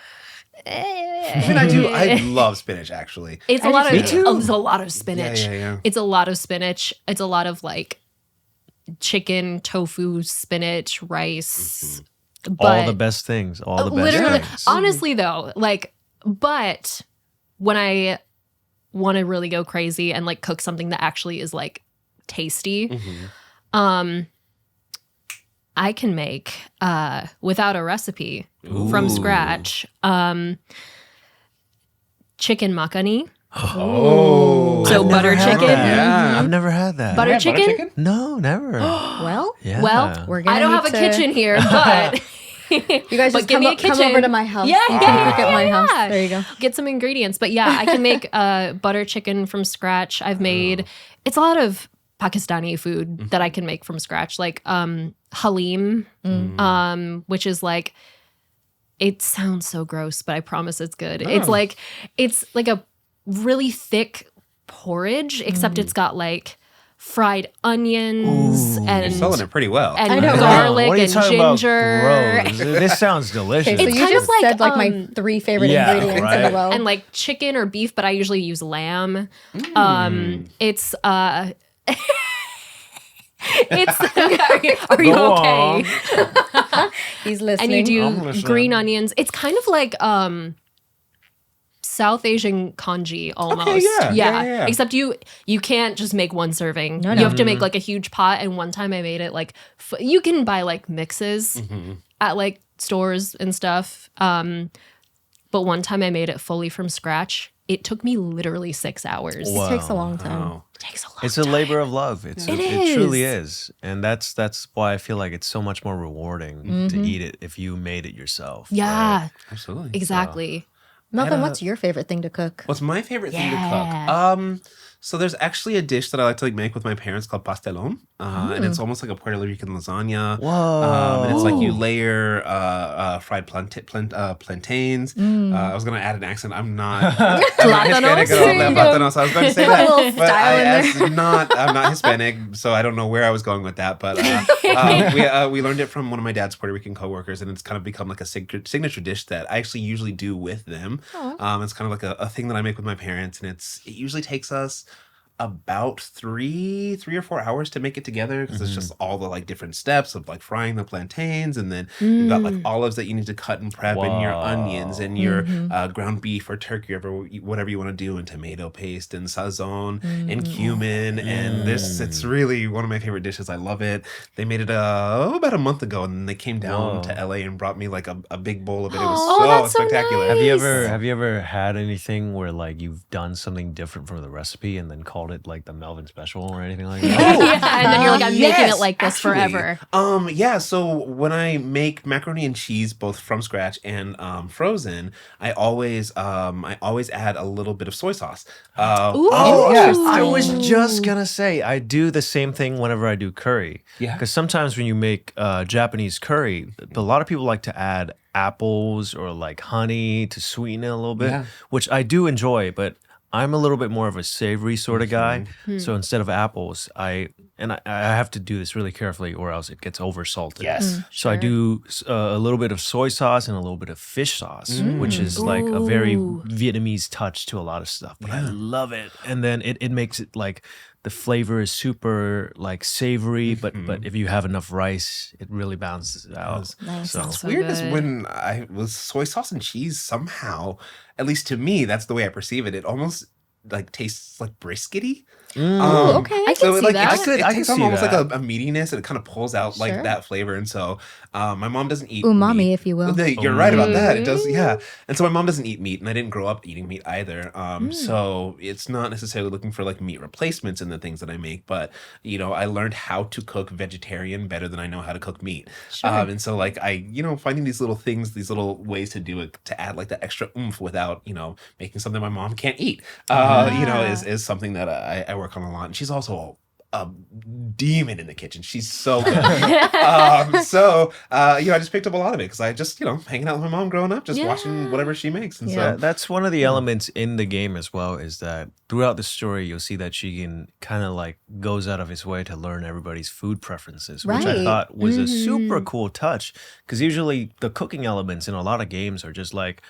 I mean, I love spinach actually. It's a lot of it's a lot of spinach. Yeah. It's a lot of spinach. It's a lot of like chicken, tofu, spinach, rice. All the best things. All the best Literally, things. honestly though, like, but when I want to really go crazy and like cook something that actually is like tasty, I can make without a recipe from scratch chicken makani. Oh, So butter chicken. Yeah. I've never had that. Butter chicken? No, never. Well, Yeah. Well, we're gonna I don't need have a to- kitchen here, but you guys but just give come, me a come kitchen. over to my house. Yeah, you can cook at my house. yeah. There you go. get some ingredients. But yeah, I can make butter chicken from scratch. I've made it's a lot of Pakistani food that I can make from scratch, like halim, which is like, it sounds so gross, but I promise it's good. It's like a really thick porridge, except it's got like fried onions and You're selling it pretty well. and I know, right? garlic What are you and talking about? ginger. Gross. This sounds delicious. Okay, so It's you kind just of like, said like my 3 favorite yeah, ingredients in right. a row. and like chicken or beef, but I usually use lamb. It's Are you Go okay? He's listening. And you I'm do listening. green onions. It's kind of like South Asian congee almost. yeah. Except you can't just make one serving. No. You have to make like a huge pot. And one time I made it like you can buy like mixes at like stores and stuff. But one time I made it fully from scratch. It took me literally 6 hours. It takes a long time. Wow. It takes a long It's a labor of love. It is. truly is, and that's why I feel like it's so much more rewarding to eat it if you made it yourself. Yeah, Absolutely. exactly. Melvin, what's your favorite thing to cook? What's my favorite thing to Yeah. cook? So there's actually a dish that I like to make with my parents called pastelón, and it's almost like a Puerto Rican lasagna. Whoa. And it's like you layer fried plantains. I was gonna add an accent. I'm not Hispanic at all. Plátanos. I was going to say that, A little but style in I'm not Hispanic, so I don't know where I was going with that. But we learned it from one of my dad's Puerto Rican coworkers, and it's kind of become like a signature dish that I actually usually do with them. It's kind of like a thing that I make with my parents, and it usually takes us about 3 or 4 hours to make it together because it's just all the like different steps of like frying the plantains, and then you've got like olives that you need to cut and prep, and your onions and your ground beef or turkey or whatever you want to do, and tomato paste and sazon and cumin, and it's really one of my favorite dishes. I love it. They made it about a month ago, and then they came down to LA and brought me like a big bowl of it. It was that's so spectacular. nice. Have you ever had anything where like you've done something different from the recipe and then called it like the Melvin special or anything like that? Yeah, and then you're like, I'm making Yes, it like this actually. forever. Yeah, so when I make macaroni and cheese both from scratch and frozen, I always add a little bit of soy sauce. Ooh. I was just gonna say I do the same thing whenever I do curry. Yeah. Because sometimes when you make Japanese curry, a lot of people like to add apples or like honey to sweeten it a little bit, Yeah. which I do enjoy, but I'm a little bit more of a savory sort of guy. So instead of apples, I have to do this really carefully or else it gets over salted. Yes. So I do a little bit of soy sauce and a little bit of fish sauce, which is like a very Vietnamese touch to a lot of stuff. But I love it. And then it makes it like the flavor is super like savory, but if you have enough rice, it really balances it out. Nice. So So Weird is good. when I was soy sauce and cheese somehow, at least to me, that's the way I perceive it. It almost like tastes like briskety. okay. I can see that. It I takes can on see almost like that. a meatiness, and it kind of pulls out like Sure. that flavor. And so my mom doesn't eat Umami, meat. if you will. You're right about that. It does, yeah. And so my mom doesn't eat meat, and I didn't grow up eating meat either. So it's not necessarily looking for like meat replacements in the things that I make, but I learned how to cook vegetarian better than I know how to cook meat. And so like finding these little things, these little ways to do it to add like that extra oomph without making something my mom can't eat. Is something that I work on a lot, and she's also a demon in the kitchen. She's so good. I just picked up a lot of it because I just hanging out with my mom growing up, just watching whatever she makes, and yeah, so that's one of the elements in the game as well, is that throughout the story you'll see that Shigen kind of like goes out of his way to learn everybody's food preferences, which I Right. thought was a super cool touch, because usually the cooking elements in a lot of games are just like,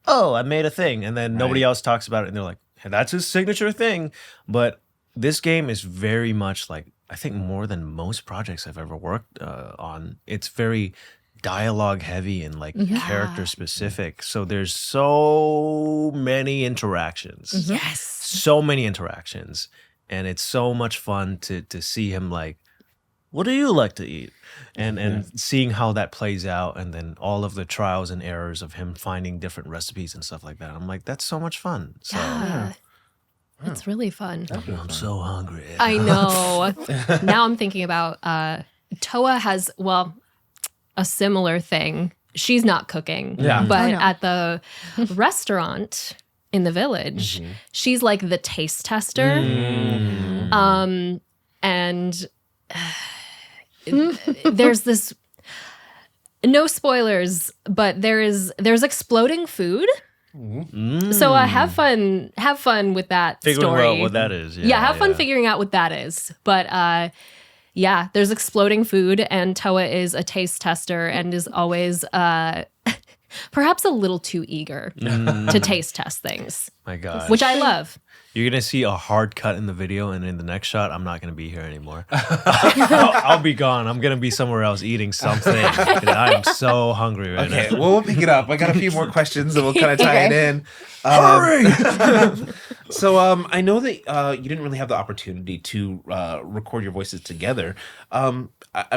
oh, I made a thing, and then nobody Right. else talks about it, and they're like, hey, that's his signature thing. But this game is very much like, I think more than most projects I've ever worked on, it's very dialogue heavy and like character specific. So there's so many interactions. Yes. So many interactions. And it's so much fun to see him like, what do you like to eat? And seeing how that plays out, and then all of the trials and errors of him finding different recipes and stuff like that. I'm like, that's so much fun. So Yeah. It's really fun. I'm so hungry. I know. Now I'm thinking about Towa has, a similar thing. She's not cooking, but Oh, no. at the restaurant in the village, she's like the taste tester. And there's this, no spoilers, but there's exploding food. So have fun with that Figuring story. out what that is. Yeah, have fun figuring out what that is. But there's exploding food, and Towa is a taste tester and is always perhaps a little too eager to taste test things. My God. which I love. You're going to see a hard cut in the video, and in the next shot, I'm not going to be here anymore. I'll be gone. I'm going to be somewhere else eating something. I am so hungry right Okay, now. well, we'll pick it up. I got a few more questions and we'll kind of tie it in. So I know that you didn't really have the opportunity to record your voices together. I'm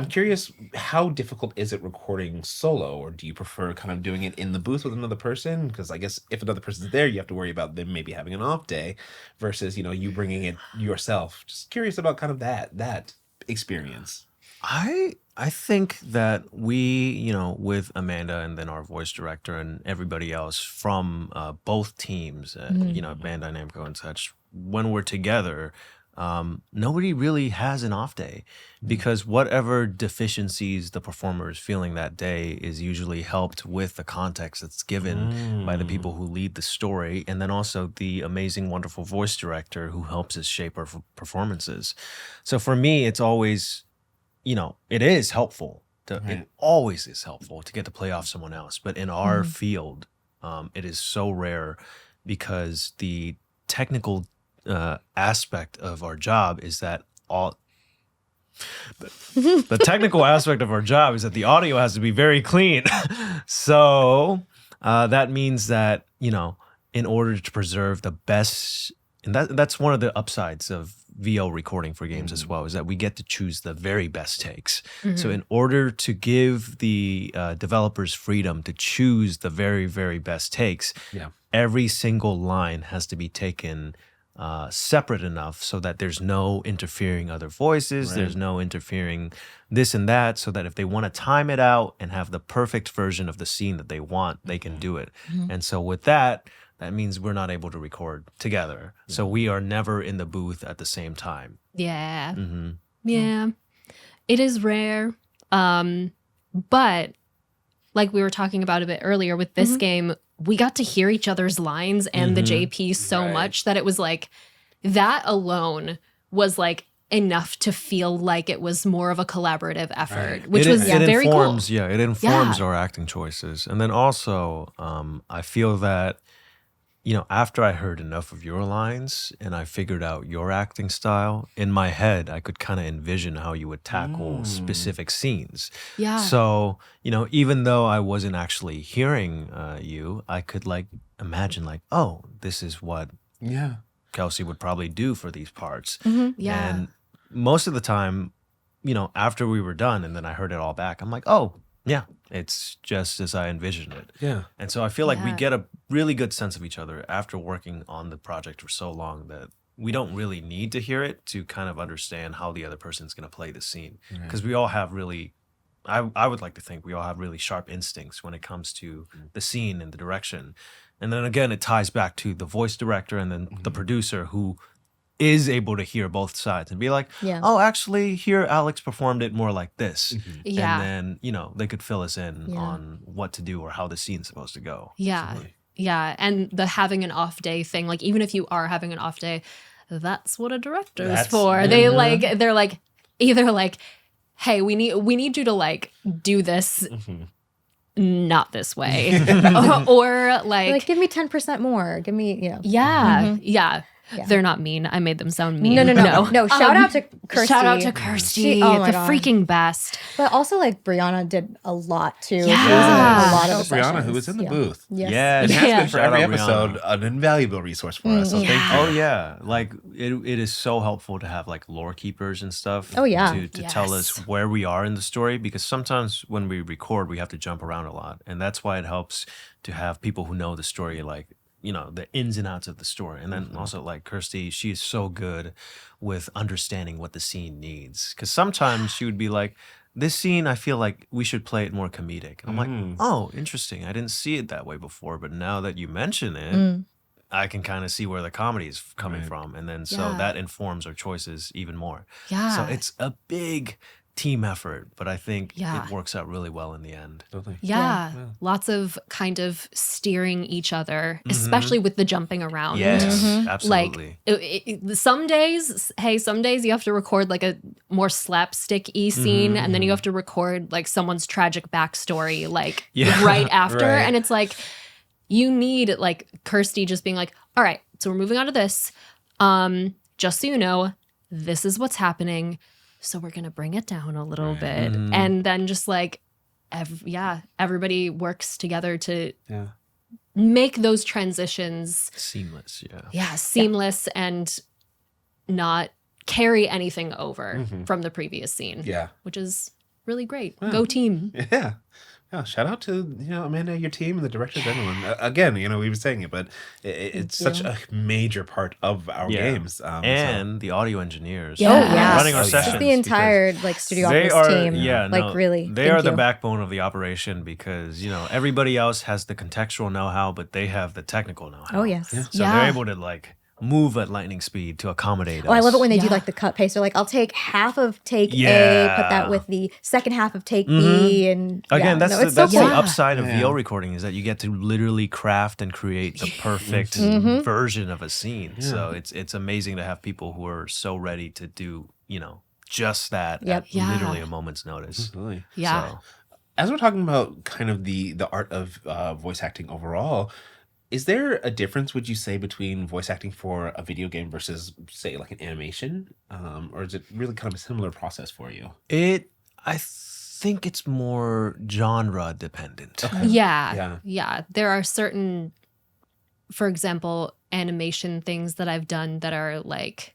curious, how difficult is it recording solo, or do you prefer kind of doing it in the booth with another person? Because I guess if another person's there, you have to worry about them maybe having an off day versus, you bringing it yourself. Just curious about kind of that experience. I think that we, with Amanda and then our voice director and everybody else from both teams, Bandai Namco and such, when we're together, nobody really has an off day because whatever deficiencies the performer is feeling that day is usually helped with the context that's given by the people who lead the story, and then also the amazing, wonderful voice director who helps us shape our performances. So for me, it's always, it is helpful. It always is helpful to get to play off someone else. But in our field, it is so rare because the technical aspect of our job is that the technical aspect of our job is that the audio has to be very clean. So that means that, in order to preserve the best, and that's one of the upsides of VO recording for games as well, is that we get to choose the very best takes. So in order to give the developers freedom to choose the very, very best takes, every single line has to be taken separate enough so that there's no interfering other voices, there's no interfering this and that, so that if they want to time it out and have the perfect version of the scene that they want, they can do it. And so with that means we're not able to record together. So we are never in the booth at the same time. Yeah. Yeah. It is rare. But like we were talking about a bit earlier with this game, we got to hear each other's lines and the JP so much that it was like, that alone was like enough to feel like it was more of a collaborative effort, which was very cool. Yeah, it informs our acting choices. And then also, I feel that, after I heard enough of your lines and I figured out your acting style, in my head, I could kind of envision how you would tackle specific scenes. Yeah. So, even though I wasn't actually hearing you, I could imagine oh, this is what Kelsey would probably do for these parts. Yeah. And most of the time, after we were done and then I heard it all back, I'm like, oh, yeah, it's just as I envisioned it. Yeah. And so I feel like we get a really good sense of each other after working on the project for so long that we don't really need to hear it to kind of understand how the other person's going to play the scene. Because we all have really, I would like to think we all have really sharp instincts when it comes to the scene and the direction. And then again, it ties back to the voice director and then the producer who is able to hear both sides and be like, oh, actually, here Aleks performed it more like this. Yeah. And then, they could fill us in on what to do or how the scene's supposed to go. Yeah. Absolutely. Yeah. And the having an off day thing, even if you are having an off day, that's what a director is for. They're either hey, we need you to do this not this way. or give me 10% more. Give me, Yeah. They're not mean. I made them sound mean. No. Shout out to Kirsty. Shout out to Kirsty. Oh my the God. freaking best. But also, Brianna did a lot too. Yeah. She was in a lot of the Brianna, sessions. who was in the booth. Yes. Yeah, It has been for Shout every out episode Rihanna. an invaluable resource for us. So thank you. Oh yeah, it is so helpful to have lore keepers and stuff. Oh, yeah. to tell us where we are in the story, because sometimes when we record we have to jump around a lot, and that's why it helps to have people who know the story, the ins and outs of the story. And then also Kirsty, she is so good with understanding what the scene needs, because sometimes she would be like, this scene, I feel like we should play it more comedic. And I'm like, oh, interesting. I didn't see it that way before, but now that you mention it, I can kind of see where the comedy is coming from. And then so that informs our choices even more. Yeah. So it's a big team effort, but I think it works out really well in the end. Totally. Yeah. Lots of kind of steering each other, especially with the jumping around. Yes, absolutely. Some days you have to record a more slapstick-y scene, and then you have to record someone's tragic backstory right after. Right. And it's you need like Kirsty just being like, all right, so we're moving on to this. Just so you know, this is what's happening. So we're going to bring it down a little bit. And then just like, everybody works together to make those transitions Seamless, seamless and not carry anything over from the previous scene. Yeah. Which is really great. Go team. Yeah. Yeah, shout out to Amanda, your team, and the directors, everyone. Again, we were saying it, but it's such a major part of our games. And the audio engineers Running running our Just sessions. the entire like studio They office are, team. yeah, like no, really. they are the backbone of the operation because everybody else has the contextual know-how, but they have the technical know-how. Oh yes. So they're able to like move at lightning speed to accommodate us. Oh, I love it when they do like the cut paste. They're like, I'll take half of take A, put that with the second half of take B, and again, that's so the cool. upside of VO recording is that you get to literally craft and create the perfect version of a scene. So it's amazing to have people who are so ready to do just that at literally a moment's notice. Absolutely. Yeah. So, As we're talking about kind of the art of voice acting overall, is there a difference, would you say, between voice acting for a video game versus, say, like an animation? Or is it really kind of a similar process for you? I think it's more genre dependent. Yeah. There are certain, for example, animation things that I've done that are like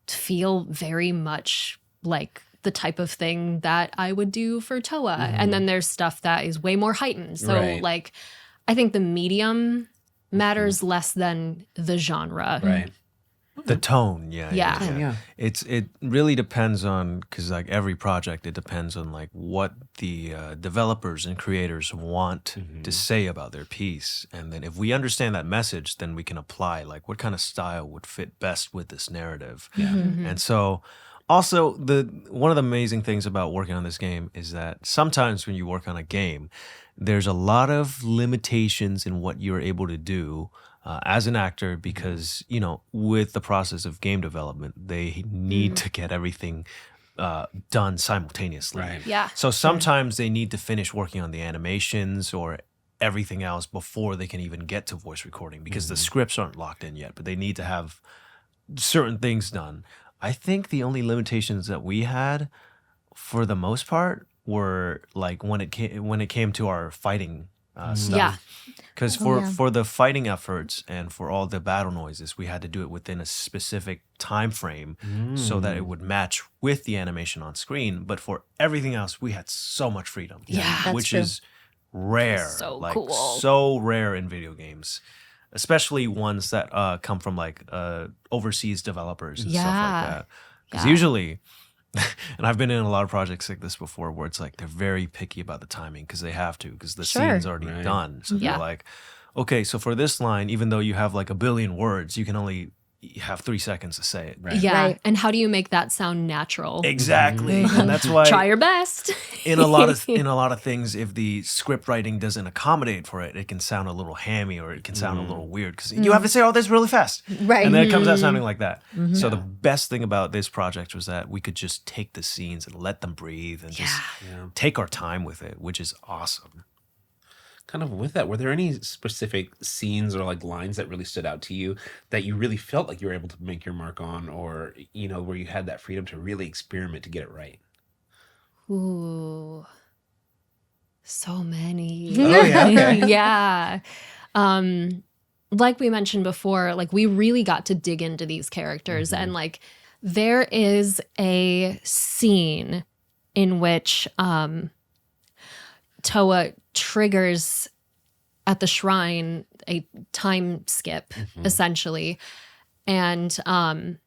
feel very much like the type of thing that I would do for Towa. And then there's stuff that is way more heightened. So like I think the medium matters less than the genre. Right. The tone, yeah. Yeah. It really depends on, because like every project, it depends on like what the developers and creators want to say about their piece, and then if we understand that message, then we can apply like what kind of style would fit best with this narrative. And so, also one of the amazing things about working on this game is that sometimes when you work on a game, there's a lot of limitations in what you're able to do as an actor because, with the process of game development, they need to get everything done simultaneously. Right. Yeah. So sometimes they need to finish working on the animations or everything else before they can even get to voice recording because the scripts aren't locked in yet, but they need to have certain things done. I think the only limitations that we had, for the most part, were like when it came to our fighting stuff. Yeah. Because for the fighting efforts and for all the battle noises, we had to do it within a specific time frame so that it would match with the animation on screen. But for everything else, we had so much freedom. Yeah, that's which true. is rare. So like, cool. So rare in video games. Especially ones that come from like overseas developers and stuff like that. Because usually, and I've been in a lot of projects like this before where it's like they're very picky about the timing because they have to because the scene's already done. So they're like, okay, so for this line, even though you have like a billion words, you can only have 3 seconds to say it. Right. Yeah. Right. And how do you make that sound natural? Exactly. And that's why Try your best. in a lot of things, if the script writing doesn't accommodate for it, it can sound a little hammy or it can sound a little weird because you have to say all this really fast. Right. And then it comes out sounding like that. So the best thing about this project was that we could just take the scenes and let them breathe and just take our time with it, which is awesome. Kind of with that, were there any specific scenes or like lines that really stood out to you that you really felt like you were able to make your mark on, or where you had that freedom to really experiment to get it right? Ooh. So many. Oh yeah, okay. Yeah. Like we mentioned before, like we really got to dig into these characters and like there is a scene in which Towa triggers at the shrine a time skip essentially, and a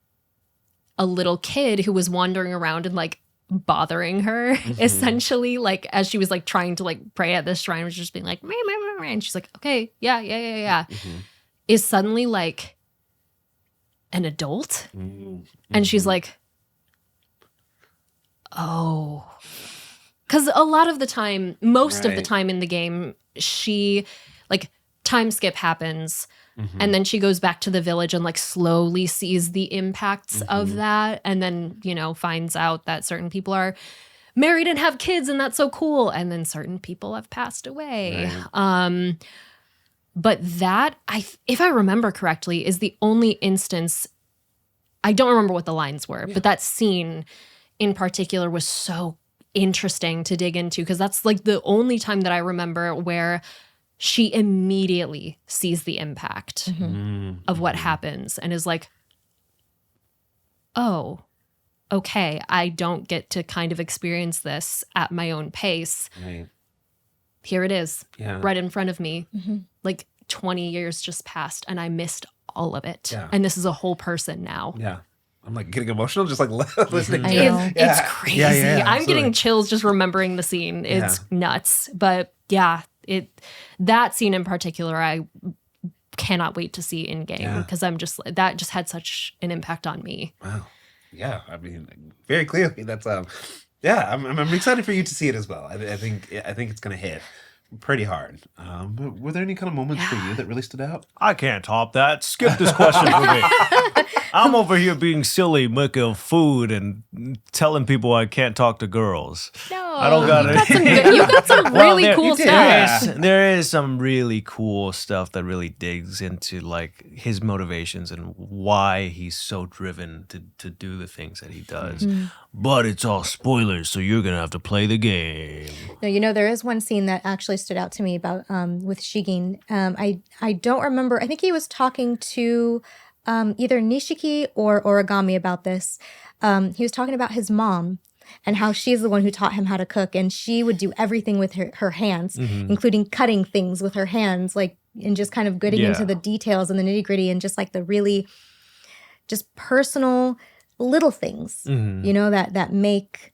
little kid who was wandering around and like bothering her essentially, like as she was like trying to like pray at this shrine, was just being like meh, meh, meh, meh. And she's like, okay, yeah, is suddenly like an adult, and she's like, oh. Because a lot of the time, most of the time in the game, she, like, time skip happens, and then she goes back to the village and, like, slowly sees the impacts of that, and then, finds out that certain people are married and have kids, and that's so cool, and then certain people have passed away. Right. But that, if I remember correctly, is the only instance. I don't remember what the lines were, but that scene in particular was so interesting to dig into because that's like the only time that I remember where she immediately sees the impact of what happens and is like, oh, okay, I don't get to kind of experience this at my own pace. Right. Here it is, Yeah. right in front of me. Like 20 years just passed and I missed all of it. Yeah. And this is a whole person now. Yeah. I'm like getting emotional just like listening to I it. know. It's crazy. Yeah, yeah, I'm absolutely. getting chills just remembering the scene. It's nuts. But yeah, that scene in particular, I cannot wait to see in game because I'm just that just had such an impact on me. Wow. Yeah. I mean, very clearly that's I'm excited for you to see it as well. I think it's gonna hit pretty hard. But were there any kind of moments for you that really stood out? I can't top that. Skip this question for me. I'm over here being silly, making food and telling people I can't talk to girls. No, I don't got it. You got some Well, really cool stuff. There is some really cool stuff that really digs into like his motivations and why he's so driven to do the things that he does. But it's all spoilers, so you're gonna have to play the game. No, there is one scene that actually stood out to me about with Shigen. I don't remember. I think he was talking to either Nishiki or Origami about this. He was talking about his mom and how she's the one who taught him how to cook, and she would do everything with her hands, including cutting things with her hands, like and just kind of getting into the details and the nitty gritty and just like the really just personal little things, that make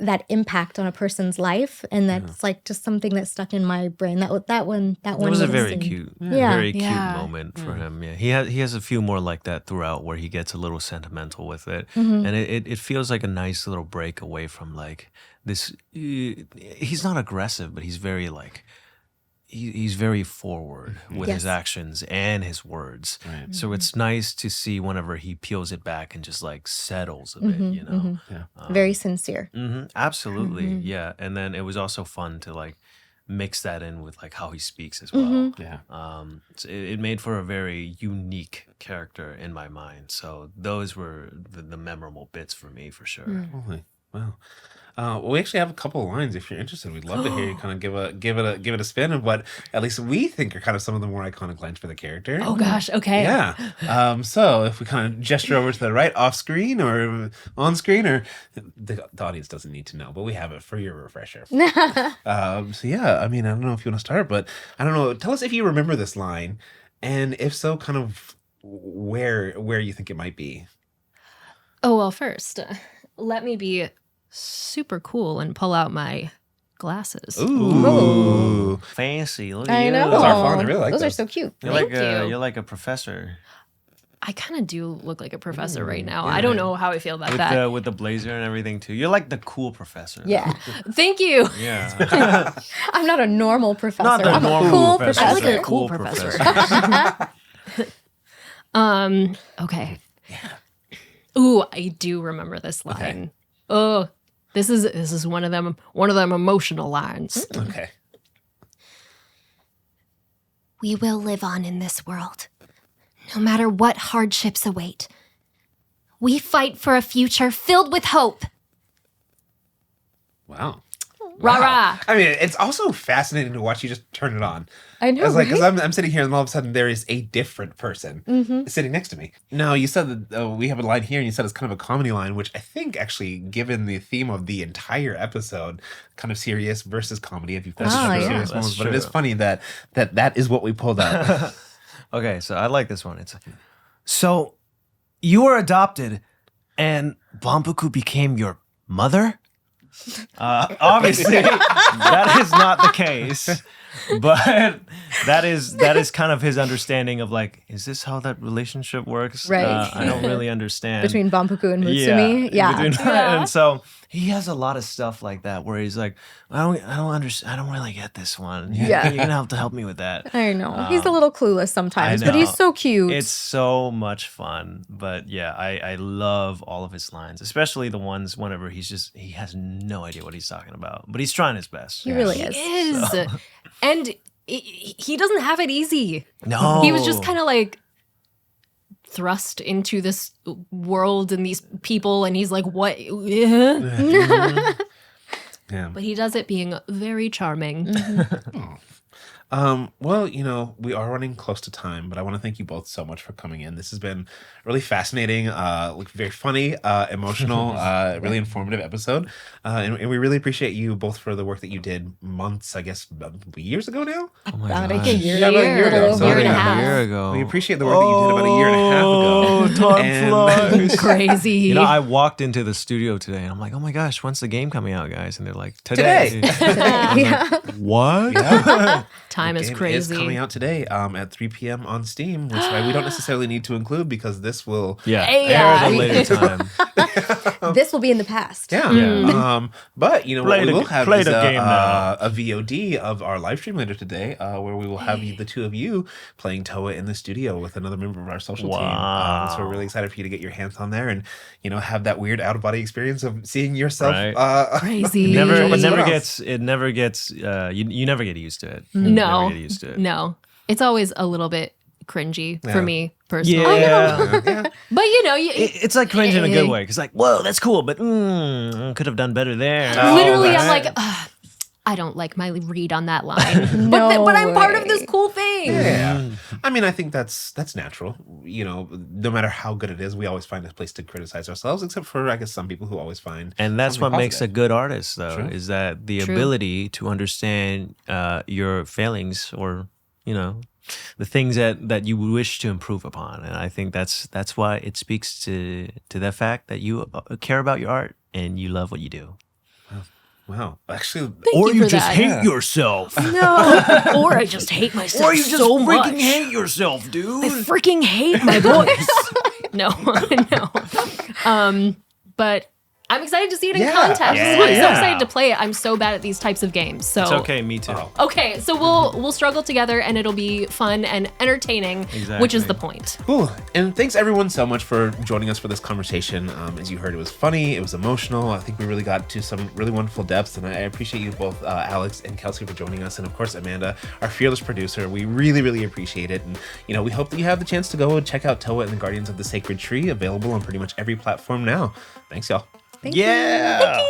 that impact on a person's life, and that's like just something that stuck in my brain. That one. It was a very scene. cute, Yeah. very cute moment for him. Yeah, he has a few more like that throughout, where he gets a little sentimental with it, and it feels like a nice little break away from like this. He's not aggressive, but he's very like. He's very forward with his actions and his words. Right. So it's nice to see whenever he peels it back and just like settles a bit, Yeah. Very sincere. Absolutely. Yeah. And then it was also fun to like mix that in with like how he speaks as well. Yeah. So it made for a very unique character in my mind. So those were the memorable bits for me for sure. Holy. Wow. Well, we actually have a couple of lines. If you're interested, we'd love to hear you kind of give it a spin of what at least we think are kind of some of the more iconic lines for the character. Oh gosh, okay. Yeah. So if we kind of gesture over to the right, off screen or on screen, or the audience doesn't need to know, but we have it for your refresher. So yeah, I mean, I don't know if you want to start, but I don't know. Tell us if you remember this line, and if so, kind of where you think it might be. Oh well, first, let me be super cool and pull out my glasses. Ooh. Fancy. Look at I you. know. Those are fun. I really like those. those. Are so cute. You're Thank like you. you're like a professor I kind of do look like a professor right now. I don't know how I feel about with that. with the blazer and everything too. You're like the cool professor. Yeah. Thank you. Yeah. I'm not a normal professor. Not the I'm normal a cool professor. professor. I like a That's cool professor. Okay. Ooh, I do remember this line. Okay. Oh, this is one of them emotional lines. Okay. We will live on in this world, no matter what hardships await. We fight for a future filled with hope. Wow. Rah rah. I mean, it's also fascinating to watch you just turn it on. I know, It's like, because right? I'm sitting here and all of a sudden there is a different person sitting next to me. No, you said that we have a line here and you said it's kind of a comedy line, which I think actually, given the theme of the entire episode, kind of serious versus comedy, if you've got Oh, yeah. serious moments, That's but it is true. funny that is what we pulled out. Okay, so I like this one. It's so you were adopted, and Bambuku became your mother. Obviously, that is not the case, but that is kind of his understanding of like, is this how that relationship works? Right. I don't really understand. Between Bampuku and Mutsumi. Yeah. And so he has a lot of stuff like that where he's like, I don't really get this one. Yeah. You're gonna have to help me with that. I know. He's a little clueless sometimes, but he's know. so cute. It's so much fun. But yeah, I love all of his lines, especially the ones whenever he has no idea what he's talking about, but he's trying his best. he really He is. is. And he doesn't have it easy. No. He was just kind of like thrust into this world and these people, and he's like, what? Yeah. But he does it being very charming. Well, we are running close to time, but I want to thank you both so much for coming in. This has been really fascinating, very funny, emotional, really informative episode. And we really appreciate you both for the work that you did months, I guess, years ago now. Oh my About gosh. a year, Yeah, about a year ago. little Year and a over. half. A year ago. We appreciate the work that you did about a year and a half ago. Time And- flies. Crazy. You know, I walked into the studio today and I'm like, oh my gosh, when's the game coming out, guys? And they're like, today. Yeah. What? Yeah. Time The is game crazy. is coming out today at 3 p.m. on Steam, which we don't necessarily need to include because this will Yeah. Hey, air at a yeah. later time. This will be in the past. Yeah. Yeah. But what Play we the- will have play is the game now. a VOD of our live stream later today, where we will have the two of you playing Towa in the studio with another member of our social team. So we're really excited for you to get your hands on there and have that weird out of body experience of seeing yourself. Right. Crazy. It never- It never else? gets, you never get used to it. No. Never get used to it. No. It's always a little bit cringy Yeah. for me personally. Yeah. Yeah. But It's like cringe in a good way. It's like, whoa, that's cool, but could have done better there. Oh, literally, that's I'm right. like, "Ugh, I don't like my read on that line. No but I'm part of way. this cool thing. Yeah. I mean, I think that's natural. No matter how good it is, we always find a place to criticize ourselves, except for, I guess, some people who always find. And that's what something makes a positive. good artist, though, True. is that the True. ability to understand your failings or, the things that you wish to improve upon. And I think that's why it speaks to the fact that you care about your art and you love what you do. Wow. Actually, Thank you for that. yourself. No. Or I just hate myself so much. yourself, dude. I freaking hate my voice. No, no. But I'm excited to see it in Yeah, context. absolutely. I'm so Yeah. excited to play it. I'm so bad at these types of games. So It's okay, me too. Oh. Okay, so we'll struggle together and it'll be fun and entertaining, which is the point. cool. And thanks everyone so much for joining us for this conversation. As you heard, it was funny, it was emotional. I think we really got to some really wonderful depths, and I appreciate you both, Aleks and Kelsey, for joining us, and of course Amanda, our fearless producer. We really, really appreciate it, and we hope that you have the chance to go and check out Towa and the Guardians of the Sacred Tree, available on pretty much every platform now. Thanks, y'all. Thank you. Yeah.